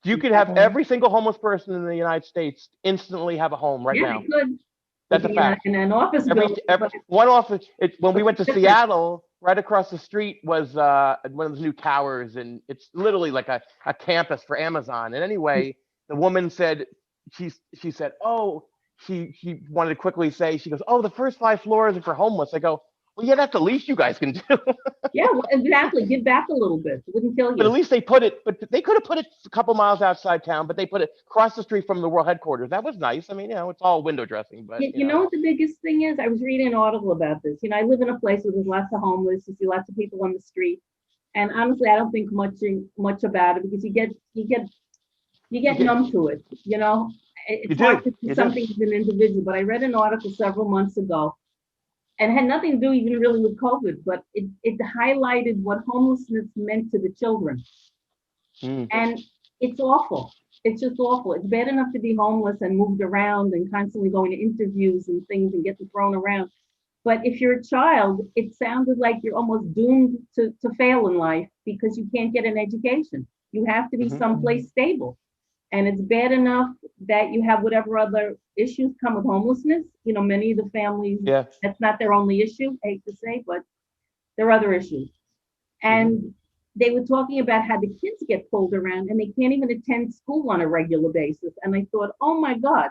You could have every single homeless person in the United States instantly have a home right Yeah, now. they could. That's a Be fact. in an office building. One office. When we went to Different. Seattle, right across the street was one of those new towers, and it's literally like a campus for Amazon. And anyway, the woman said she said, oh, she wanted to quickly say, she goes, oh, the first 5 floors are for homeless. I go, well, yeah, that's the least you guys can do. Yeah, well, exactly. Give back a little bit. It wouldn't kill But at you. least they put it. But they could have put it a couple miles outside town. But they put it across the street from the world headquarters. That was nice. I mean, it's all window dressing. But You know what the biggest thing is? I was reading an article about this. I live in a place where there's lots of homeless. You see lots of people on the street. And honestly, I don't think much about it because you get numb to it. It's hard to do something as an individual. But I read an article several months ago, and it had nothing to do even really with COVID, but it highlighted what homelessness meant to the children. And it's awful. It's just awful. It's bad enough to be homeless and moved around and constantly going to interviews and things and getting thrown around. But if you're a child, it sounded like you're almost doomed to fail in life because you can't get an education. You have to be someplace stable. And it's bad enough that you have whatever other issues come with homelessness. Many of the families, that's not their only issue, I hate to say, but there are other issues. And they were talking about how the kids get pulled around and they can't even attend school on a regular basis. And I thought, oh my God.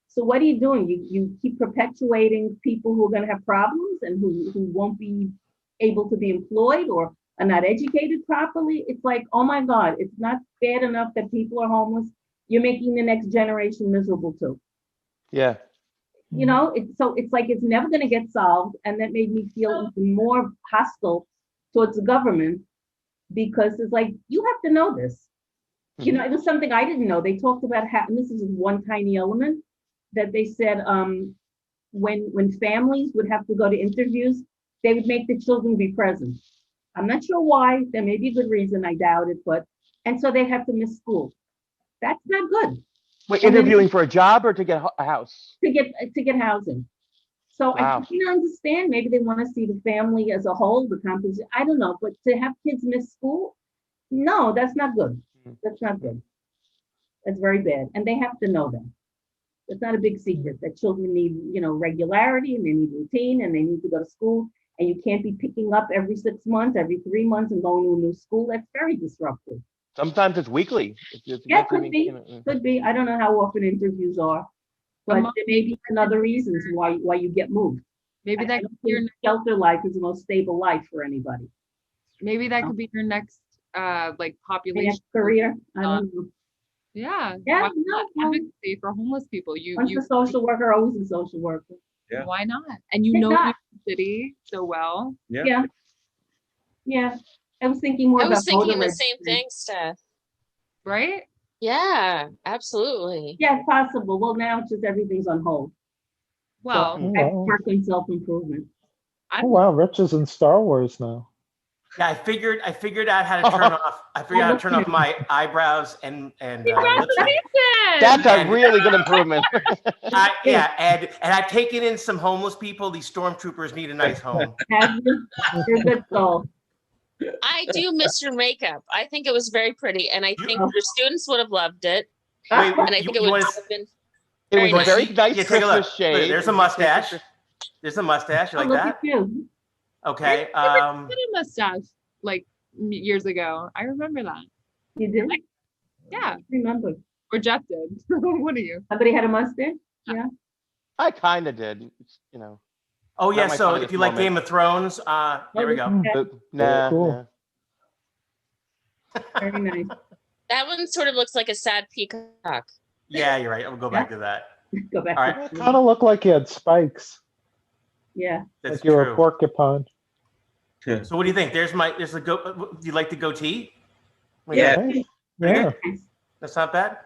So what are you doing? You keep perpetuating people who are going to have problems and who won't be able to be employed or are not educated properly. It's like, oh my God, it's not bad enough that people are homeless. You're making the next generation miserable too. Yeah. You know, it's like it's never going to get solved. And that made me feel even more hostile towards the government, because it's like, you have to know this. You know, it was something I didn't know. They talked about how, and this is one tiny element, that they said when families would have to go to interviews, they would make the children be present. I'm not sure why. There may be a good reason. I doubt it, and so they have to miss school. That's not good. Wait, And then- interviewing for a job or to get a house? To get housing. So Wow. I can understand. Maybe they want to see the family as a whole, the composition. I don't know, but to have kids miss school, no, that's not good. That's not good. That's very bad, and they have to know that. It's not a big secret that children need, regularity, and they need routine, and they need to go to school. And you can't be picking up every 6 months, every 3 months, and going to a new school. That's very disruptive. Sometimes it's weekly. Yeah, could be. Could be. I don't know how often interviews are, but there may be other reasons why you get moved. Maybe I that don't could be your think shelter life is the most stable life for anybody. maybe that could be your next like population Next career, I don't know. Yeah. Yeah, Why no, not no. advocacy for homeless people? Once a social worker, always a social worker. Yeah. Why not? And you Why know not? the city so well. Yeah. Yeah. I was thinking more I about was thinking voter the same registration. thing, Steph. Right? Yeah, absolutely. Yeah, it's possible. Well, now it's just everything's on hold. Well, So I work on self-improvement. Oh wow, Rich is in Star Wars now. Yeah, I figured out how to turn off. I figured out how to turn off my eyebrows and congratulations! That's a really good improvement. yeah, and I've taken in some homeless people. These stormtroopers need a nice home. Have you? You're a good soul. I do miss your makeup. I think it was very pretty, and I think Oh. your students would have loved it. Wait, And I think it you would wanna- have been It very was a nice. very nice Yeah, take a look. Christmas shade. Look, there's a mustache. There's a mustache. You Oh, like look that? at you. Okay. I had a mustache like years ago. I remember that. You did? Yeah. Remember. Or Jeff did. What are you? Somebody had a mustache? Yeah. I kind of did. Oh Not yeah. my So finest if you like moment. Game of Thrones, there we go. But nah, cool. nah. Very nice. That one sort of looks like a sad peacock. Yeah, you're right. I'll go back to that. Go back. All to right. It kind of looked like you had spikes, Yeah. That's like you were a true. porcupine. So what do you think? There's a go. Do you like the goatee? What do you Yeah. think? Yeah. That's not bad.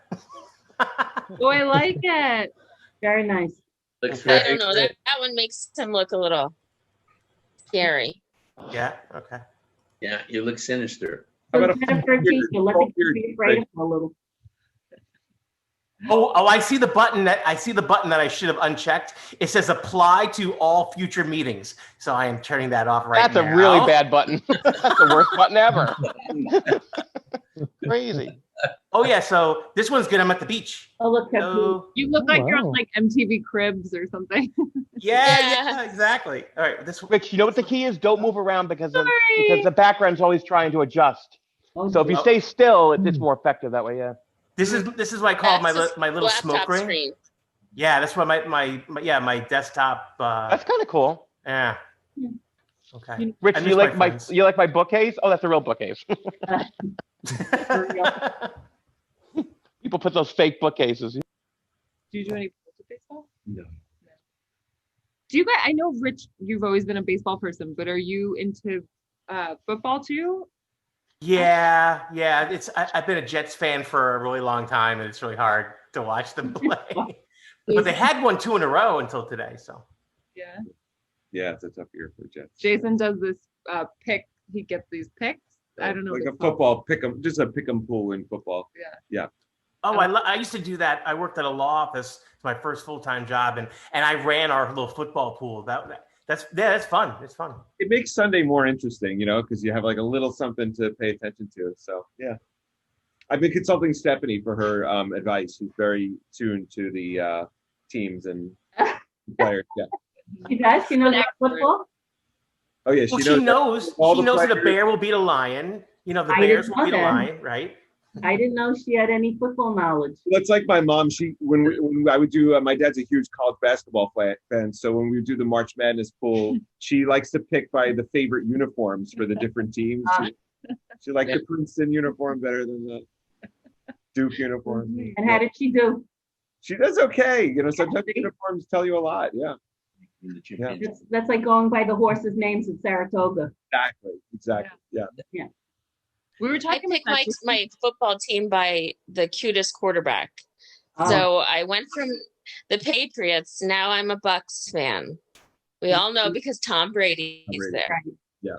Oh, I like it. Very nice. Looks I very don't know. good. That one makes him look a little scary. Yeah. Okay. Yeah, you look sinister. How So about a Jennifer full beard? teacher, let the kids be afraid of her a little. Oh, I see the button that I should have unchecked. It says apply to all future meetings. So I am turning that off right That's now. a really bad button. That's the worst button ever. Crazy. Oh yeah. So this one's good. I'm at the beach. Oh, look how So, You look like you're on Wow. like MTV Cribs or something. yeah, exactly. All right. This Rich, you know what the key is? Don't move around because Sorry. the background's always trying to adjust. cute. So if you Oh. stay still, it's more effective that way. Yeah. This is what I call my That's my his little smoke laptop ring. screen. Yeah, that's what my desktop. That's kind of cool. Yeah. Yeah. Okay. Rich, I you miss like my friends. you like my bookcase? Oh, that's a real bookcase. People put those fake bookcases. Do you do any baseball? No. Do you guys? I know, Rich, you've always been a baseball person, but are you into football too? Yeah. I've been a Jets fan for a really long time, and it's really hard to watch them play. But they had won 2 in a row until today. So Yeah. Yeah, it's a tough year for Jets. Jason does this pick. He gets these picks. I don't know. Like what a it's called. football pick 'em, just a pick 'em pool in football. I used to do that. I worked at a law office. It's my first full-time job, and I ran our little football pool. That's fun. It's fun. It makes Sunday more interesting, because you have like a little something to pay attention to. So yeah, I've been consulting Stephanie for her advice. She's very tuned to the teams and players. Yeah. You guys, you know that football? Oh yeah, Well, she knows she knows all the that a players. bear will beat a lion. You know, the I Bears didn't will know beat a that. Lion, right? I didn't know she had any football knowledge. That's like my mom. When I would do, my dad's a huge college basketball fan. So when we would do the March Madness pool, she likes to pick by the favorite uniforms for the different teams. She liked the Princeton uniform better than the Duke uniform. And how did she do? She does okay. You know, sometimes uniforms tell you a lot. Yeah. Yeah. That's like going by the horses' names at Saratoga. Exactly. Yeah. Yeah. We were I talking picked about my football team by the cutest quarterback. Oh. So I went from the Patriots. Now I'm a Bucks fan. We all know because Tom Brady's there. Yeah.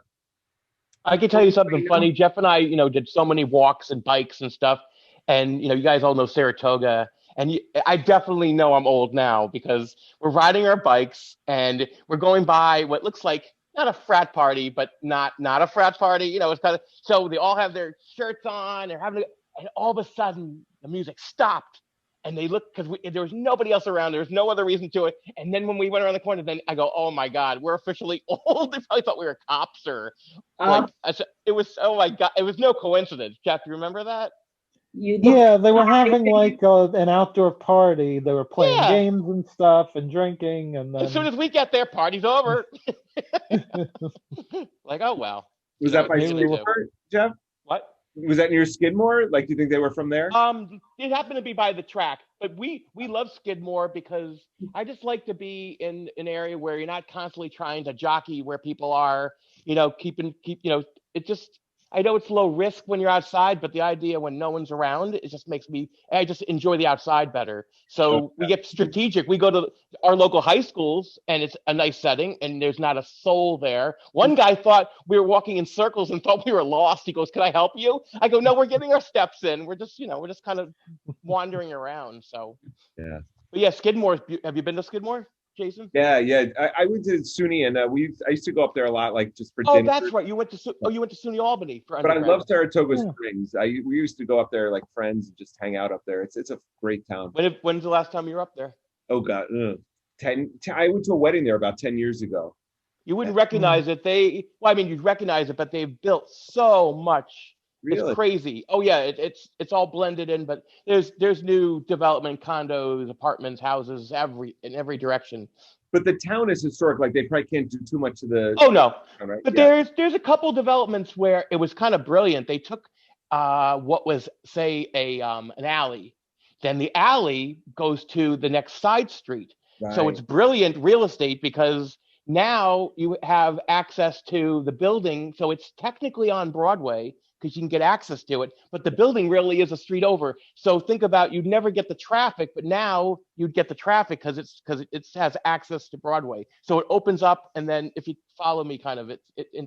I can tell you something funny. Jeff and I, you know, did so many walks and bikes and stuff. And, you know, you guys all know Saratoga. And I definitely know I'm old now because we're riding our bikes and we're going by what looks like not a frat party, but not a frat party. You know, it's kind of, so they all have their shirts on. They're having, and all of a sudden the music stopped. And they looked, because there was nobody else around. There was no other reason to it. And then when we went around the corner, then I go, oh my God, we're officially old. They probably thought we were cops or like, it was, oh my God, it was no coincidence. Jeff, you remember that? Yeah, they were having like an outdoor party. They were playing games and stuff and drinking. And then as soon as we get there, party's over. Like, oh, well. Was that by Skidmore, Jeff? What? Was that near Skidmore? Like, do you think they were from there? It happened to be by the track, but we love Skidmore because I just like to be in an area where you're not constantly trying to jockey where people are, you know, you know, it just, I know it's low risk when you're outside, but the idea when no one's around, it just makes me, I just enjoy the outside better. So we get strategic. We go to our local high schools and it's a nice setting and there's not a soul there. One guy thought we were walking in circles and thought we were lost. He goes, can I help you? I go, no, we're getting our steps in. We're just, you know, we're just kind of wandering around. So, yeah. But yeah, Skidmore, have you been to Skidmore, Jason? Yeah. I went to SUNY and I used to go up there a lot, like just for dinner. Oh, that's right. You went to SUNY Albany for But I love Saratoga Springs. We used to go up there like friends and just hang out up there. It's a great town. When's the last time you were up there? Oh God, 10. I went to a wedding there about 10 years ago. You wouldn't recognize it. You'd recognize it, but they've built so much. Really? It's crazy. Oh yeah, it's all blended in, but there's new development, condos, apartments, houses, in every direction. But the town is historic. Like they probably can't do too much to the. Oh no, right? But there's a couple developments where it was kind of brilliant. They took what was say an alley, then the alley goes to the next side street. Right. So it's brilliant real estate because now you have access to the building. So it's technically on Broadway, because you can get access to it, but the building really is a street over. So think about, you'd never get the traffic, but now you'd get the traffic because it has access to Broadway. So it opens up, and then if you follow me, kind of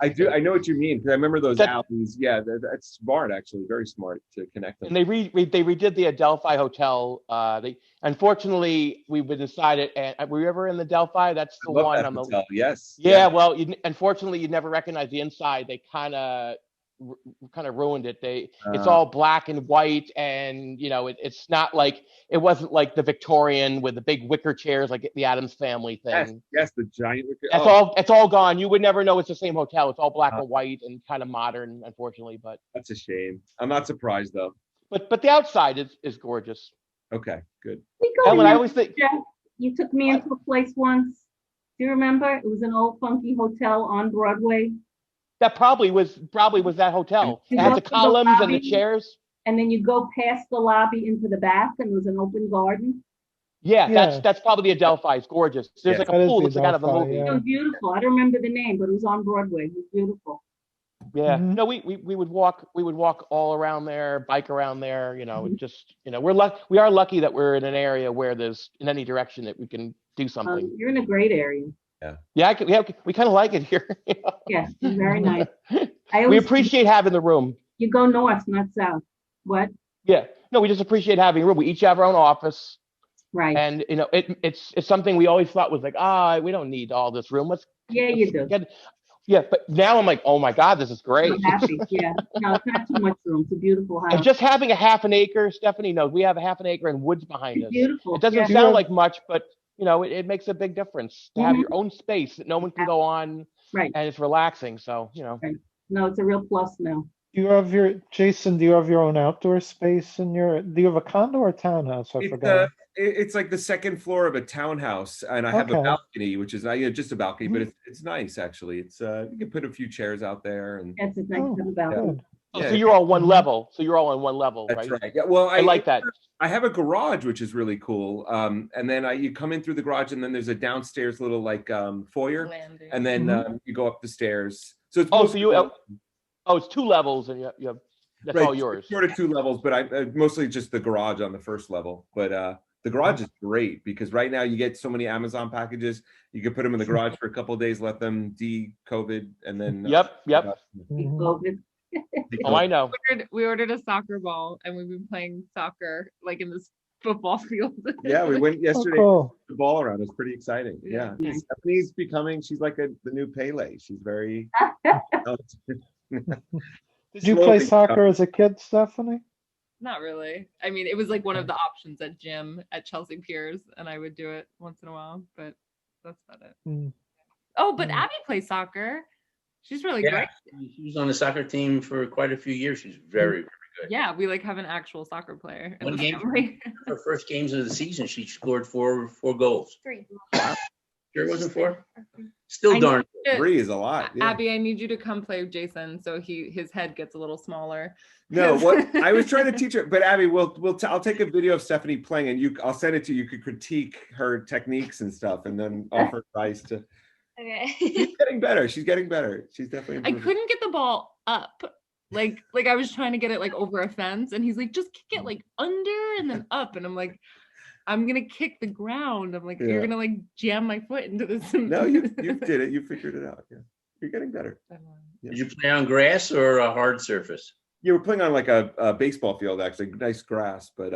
I know what you mean, because I remember those alleys. Yeah, that's smart, actually, very smart to connect them. And they redid the Adelphi Hotel. Unfortunately, we decided, and were you ever in the Adelphi? That's the one that on hotel. Yes. Yeah, well, unfortunately, you'd never recognize the inside. They kind of ruined it. It's all black and white, and you know it's not like, it wasn't like the Victorian with the big wicker chairs like the Addams Family thing. Yes, the giant wicker. It's all gone. You would never know it's the same hotel. It's all black and white and kind of modern, unfortunately. But that's a shame. I'm not surprised though. But the outside is gorgeous. Okay, good. Ellen, I always think you took me into a place once. Do you remember? It was an old funky hotel on Broadway. That probably was that hotel. It had the columns and the chairs. And then you go past the lobby into the back, and there was an open garden. Yeah. That's probably the Adelphi. It's gorgeous. There's like a pool. Looks like out of a movie. It was beautiful. I don't remember the name, but it was on Broadway. It was beautiful. Yeah. No, we would walk all around there, bike around there. You know, just, you know, we are lucky that we're in an area where there's in any direction that we can do something. You're in a great area. Yeah, we kind of like it here. You know? Yes, it's very nice. We appreciate having the room. You go north, not south. What? Yeah, no, we just appreciate having a room. We each have our own office, right? And you know, it's something we always thought was like, we don't need all this room. You do. But now I'm like, oh my God, this is great. I'm happy. Yeah, no, it's not too much room. It's a beautiful house. And just having a half an acre, Stephanie knows we have a half an acre and woods behind us. Beautiful. It doesn't sound like much, but you know, it makes a big difference to have your own space that no one can go on, right? And it's relaxing. So, you know, no, it's a real plus now. Jason, do you have your own outdoor space do you have a condo or townhouse? I It's forgot. it's like the second floor of a townhouse, and I have a Okay. balcony, which is just a balcony, but it's nice actually. It's you can put a few chairs out there, and That's a nice Oh, thing about it. good. Oh, yeah, so you're all one level. So you're all on one level, that's right? right. Yeah, well, I like that. I have a garage, which is really cool. And then you come in through the garage, and then there's a downstairs little like foyer, Landing. and then you go up the stairs. So it's Oh, so mostly it's 2 levels, and you have that's right, all yours. sort of 2 levels, but I mostly just the garage on the first level. But the garage is great because right now you get so many Amazon packages. You can put them in the garage for a couple of days, let them de-COVID, and then Yep. Mhm. COVID. Oh, I know. We ordered a soccer ball, and we've been playing soccer like in this football field. Yeah, we went Oh, yesterday. cool. The ball around. It's pretty exciting. Yeah. Yeah, Stephanie's she's like the new Pele. She's very. Did you play soccer as a kid, Stephanie? Not really. I mean, it was like one of the options at gym at Chelsea Piers, and I would do it once in a while, but that's about it. Mm. Oh, but Mm. Abby plays soccer. She's really Yeah, great. she was on the soccer team for quite a few years. She's very, very good. Yeah, we like have an actual soccer player in One the game, family. her first games of the season, she scored four goals. 3. Sure it wasn't 4? Still I darn need good. to- 3 is a lot. Yeah. Abby, I need you to come play with Jason so his head gets a little smaller. No, what I was trying to teach her, but Abby, I'll take a video of Stephanie playing, and I'll send it to you. You could critique her techniques and stuff, and then offer advice to. Okay. She's getting better. She's getting better. She's definitely. I improving. couldn't get the ball up. Like I was trying to get it like over a fence, and he's like, just kick it like under and then up. And I'm like, I'm gonna kick the ground. I'm like, Yeah. you're gonna like jam my foot into this. No, you did it. You figured it out. Yeah, you're getting better. Did you play on grass or a hard surface? Yeah, we're playing on like a baseball field, actually, nice grass. But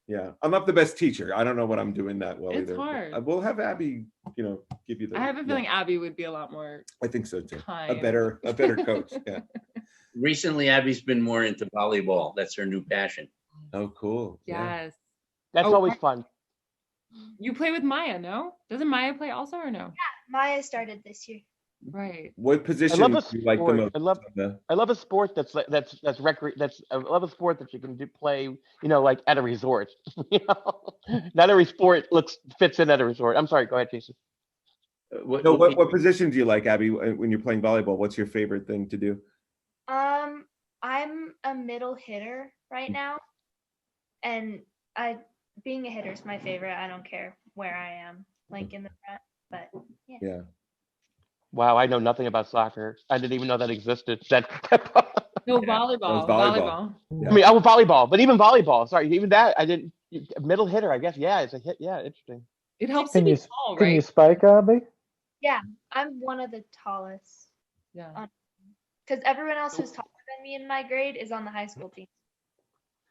yeah, I'm not the best teacher. I don't know what I'm doing that well It's either. but, hard. we'll have Abby, give you the. I have a yeah, feeling Abby would be a lot more I think so too. A kind. better coach. Yeah. Recently, Abby's been more into volleyball. That's her new passion. Oh, cool. Yeah. Yes. That's Oh, always fun. You play with Maya, no? Doesn't Maya play also or no? Maya started this year. Right. What position I love do you like the sport. most? I love The- I love a sport that's I love a sport that you can play, like at a resort. Not every sport fits in at a resort. I'm sorry, go ahead, Jason. What position do you like, Abby, when you're playing volleyball? What's your favorite thing to do? I'm a middle hitter right now, and being a hitter is my favorite. I don't care where I am, like in the front, but yeah. Yeah. Wow, I know nothing about soccer. I didn't even know that existed. No, Yeah, volleyball. that was volleyball. Volleyball. I mean, oh, volleyball, but even volleyball. Sorry, even that I didn't. Middle hitter, I guess. Yeah, it's a hit. Yeah, interesting. It helps to Can be you tall, can you right? spike, Abby? Yeah, I'm one of the tallest Yeah. because everyone else who's taller than me in my grade is on the high school team.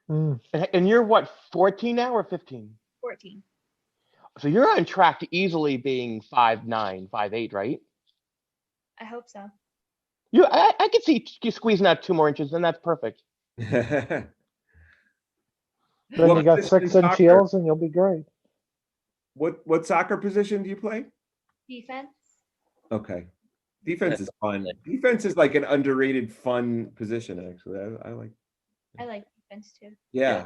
Mm. And you're what, 14 now or 15? 14. So you're on track to easily being 5'9", 5'8", right? I hope so. I could see you squeezing out 2 more inches, and that's perfect. Then What you got position in 6-inch soccer? heels and you'll be great. What soccer position do you play? Defense. Okay. Defense is fun. Defense is like an underrated, fun position, actually. I like. I like defense too. Yeah.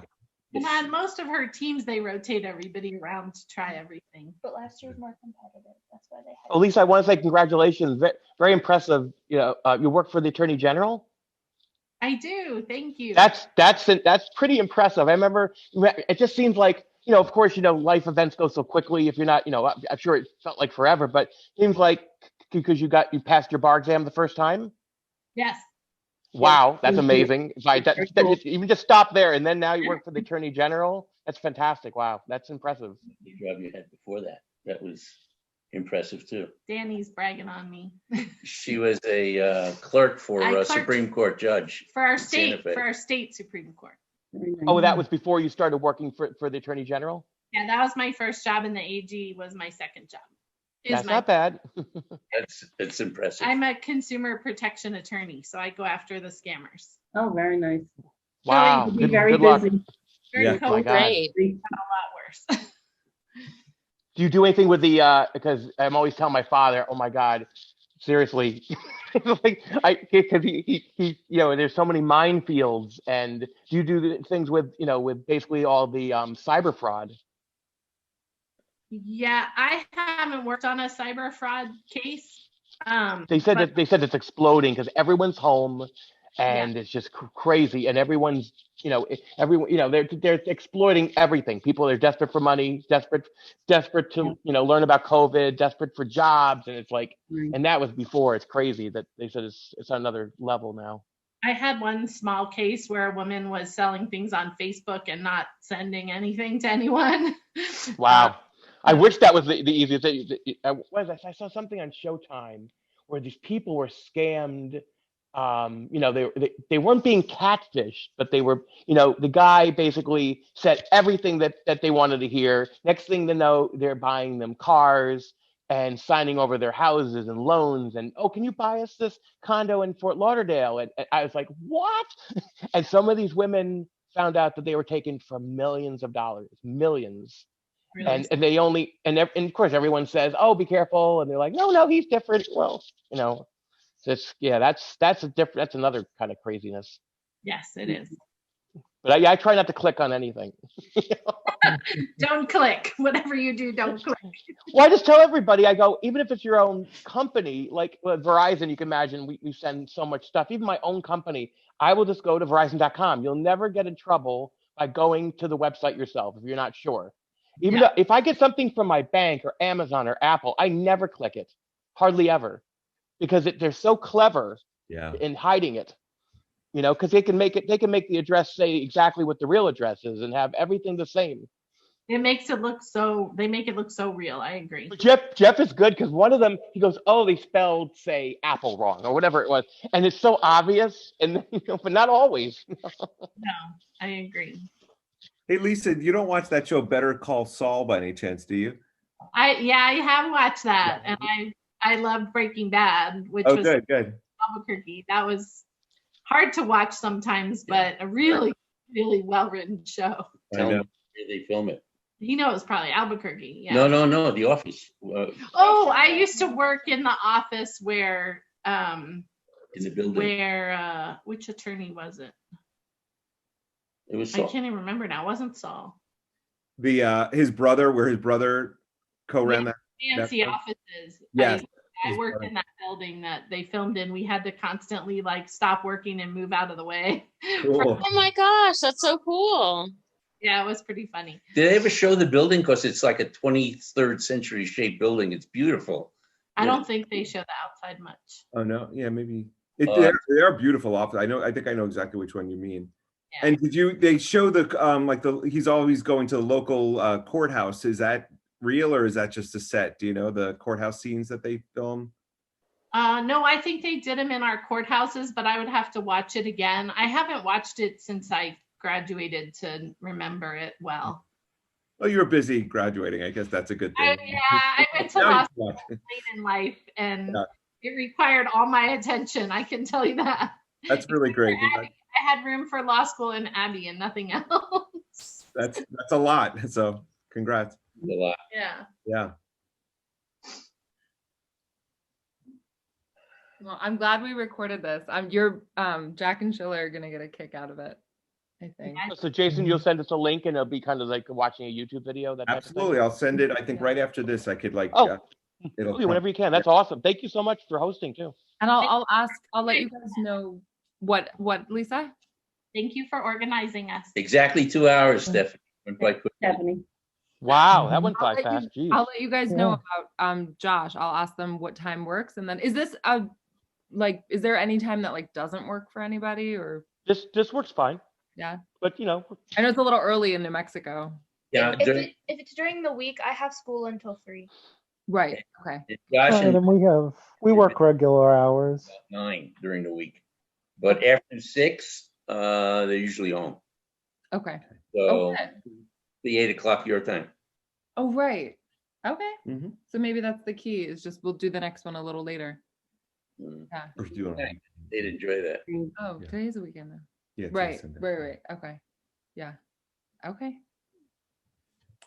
And on most of her teams, they rotate everybody around to try everything. But last year was more competitive. That's why they had. Elise, I want to say congratulations. Very impressive. You work for the Attorney General. I do. Thank you. That's pretty impressive. I remember it just seems like, of course, life events go so quickly. If you're not, I'm sure it felt like forever, but it seems like because you passed your bar exam the first time. Yes. Wow, that's amazing. Cool. Even just stop there, and then now you work for the Attorney General. That's fantastic. Wow, that's impressive. The job you had before that. That was impressive too. Danny's bragging on me. She was a clerk for I a clerked Supreme Court judge. For our Santa state Supreme Court. Very nice. Oh, that was before you started working for the Attorney General? Yeah, that was my first job, and the AG was my second job. That's not bad. It's impressive. I'm a consumer protection attorney, so I go after the scammers. Oh, very nice. Wow. You'll be Good, very good luck. busy. Very Yeah. cool. My God. Great. A lot worse. Do you do anything with the, because I'm always telling my father, oh my God, Seriously. Like because he there's so many minefields. And do you do the things with with basically all the cyber fraud? Yeah, I haven't worked on a cyber fraud case. They said but that it's exploding because everyone's home, yeah, and it's just crazy, and everyone's everyone they're exploiting everything. People are desperate for money, desperate to learn about COVID, desperate for jobs, and it's like, Right. and that was before. It's crazy that they said it's on another level now. I had one small case where a woman was selling things on Facebook and not sending anything to anyone. Wow. I wish that was the easiest thing. I saw something on Showtime where these people were scammed. They weren't being catfished, but they were, the guy basically said everything that they wanted to hear. Next thing they know, they're buying them cars and signing over their houses and loans. And, oh, can you buy us this condo in Fort Lauderdale? And I was like, what? And some of these women found out that they were taken for millions of dollars, millions. Really? And they only, and of course everyone says, oh, be careful. And they're like, no, he's different. Well, that's another kind of craziness. Yes, it is. But I try not to click on anything. Don't click. Whatever you do, don't click. Well, I just tell everybody, I go, even if it's your own company, like Verizon, you can imagine we send so much stuff, even my own company, I will just go to Verizon.com. You'll never get in trouble by going to the website yourself if you're not sure. Even though if I get something from my bank or Amazon or Apple, I never click it, hardly ever, because they're so clever in hiding it, because they can make the address say exactly what the real address is and have everything the same. They make it look so real. I agree. But Jeff is good because one of them, he goes, oh, they spelled, say, Apple wrong or whatever it was. And it's so obvious, and but not always. No, I agree. Hey, Lisa, you don't watch that show Better Call Saul by any chance, do you? I have watched that, and I loved Breaking Bad, which was good. Albuquerque. That was hard to watch sometimes, but a really, really well-written show. Tell me where they film it. It was probably Albuquerque. Yeah. No, The Office. I used to work in the office where in the building. where which attorney was it? It was Saul. I can't even remember now. It wasn't Saul. His brother co-ran that fancy offices. Yes. I worked in that building that they filmed in. We had to constantly stop working and move out of the way. Cool. Oh my gosh, that's so cool. Yeah, it was pretty funny. Did they ever show the building? Because it's like a 23rd century shaped building. It's beautiful. I don't think they show the outside much. Oh no, yeah, maybe. They are beautiful offices. I think I know exactly which one you mean. Yeah. And they show he's always going to the local courthouse. Is that real or is that just a set? Do you know the courthouse scenes that they film? No, I think they did them in our courthouses, but I would have to watch it again. I haven't watched it since I graduated to remember it well. Well, you were busy graduating. I guess that's a good thing. I went to law school late in life, and it required all my attention. I can tell you that. That's really great. I had room for law school in Abbey and nothing else. That's a lot. So congrats. A lot. Yeah. Yeah. Well, I'm glad we recorded this. Jack and Sheila are gonna get a kick out of it, I think. So Jason, you'll send us a link and it'll be kind of like watching a YouTube video. Absolutely. I'll send it. I think right after this, I could whenever you can. That's awesome. Thank you so much for hosting too. And I'll let you guys know what Lisa? Thank you for organizing us. Exactly 2 hours, Stephanie. Went by quick. Stephanie. Wow, that went by fast. I'll let you guys know about Josh. I'll ask them what time works, and then is this is there any time that doesn't work for anybody, or this works fine? Yeah, but I know it's a little early in New Mexico. Yeah, if it's during the week, I have school until 3. Right. Okay. Josh and we work regular hours. 9 during the week, but after 6, they're usually home. Okay. So the 8 o'clock your time. Oh right. Okay. Mm-hmm. So maybe that's the key. Is just we'll do the next one a little later. Yeah. They'd enjoy that. Oh, today's a weekend though. Yeah. Right. Okay. Yeah. Okay.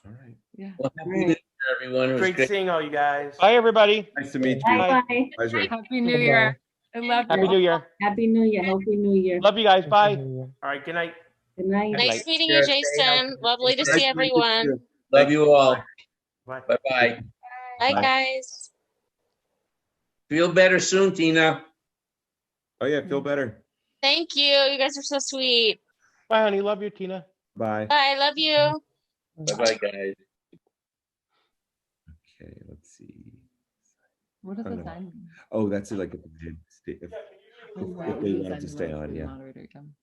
All right. Yeah. Well, have a good everyone. It was Great great. seeing all you guys. Bye, everybody. Nice to meet you. Bye bye. Pleasure. Happy New Goodbye. Year. I love Happy you. New Year. Happy New Year. Hopefully New Year. Love you guys. Bye. All right, good night. Good night. Nice. Nice meeting you, Stay healthy. Jason. Lovely to Nice see to meet you, everyone. too. Love you all. Bye. Bye-bye. Bye, Bye. guys. Feel better soon, Tina. Oh yeah, feel better. Thank you. You guys are so sweet. Bye, honey. Love you, Tina. Bye. Bye. Love you. Bye-bye, guys. Okay, let's see. What does I the don't know. sign mean? Oh, that's like if they if Oh, wow. they What does wanted to that stay mean? on, yeah. Moderator, Jim.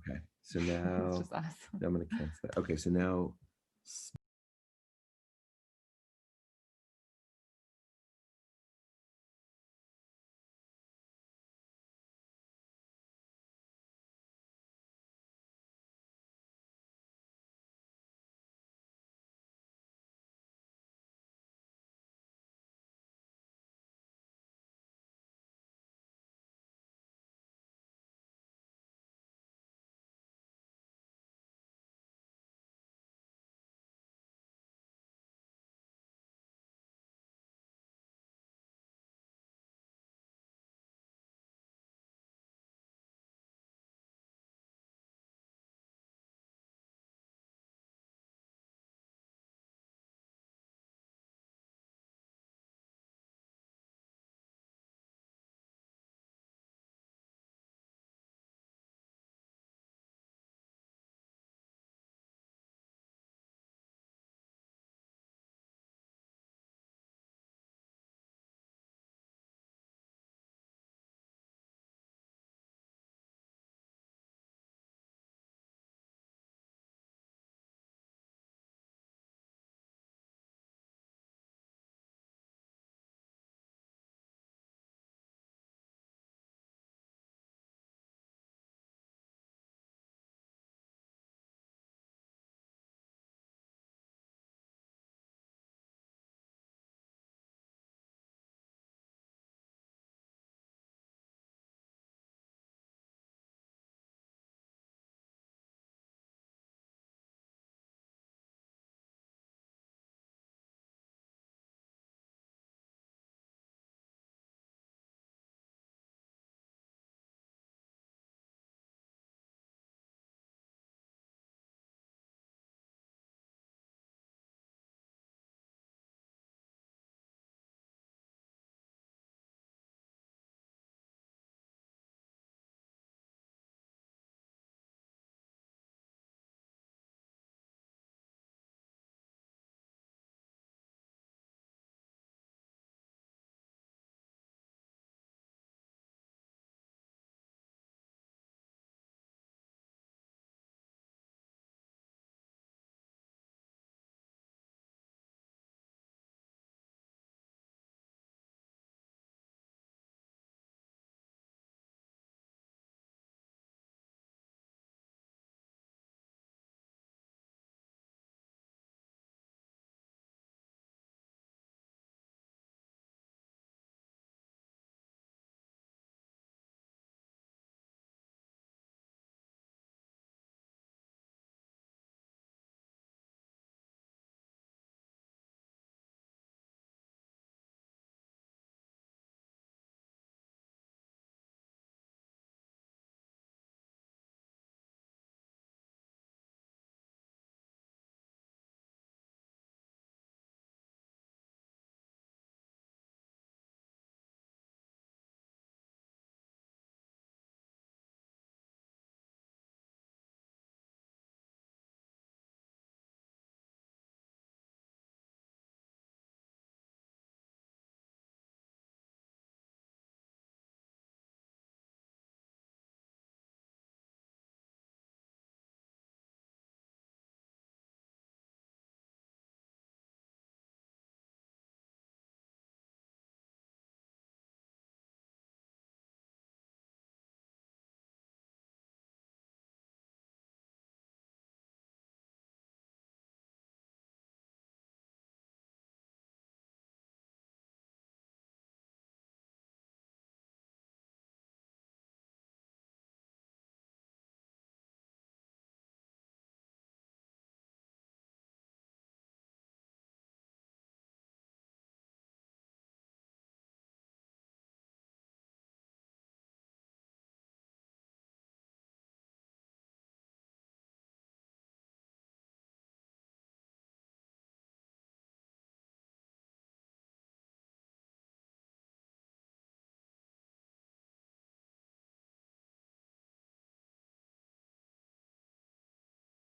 Okay, so It's now just us. I'm gonna cancel that. Okay, so now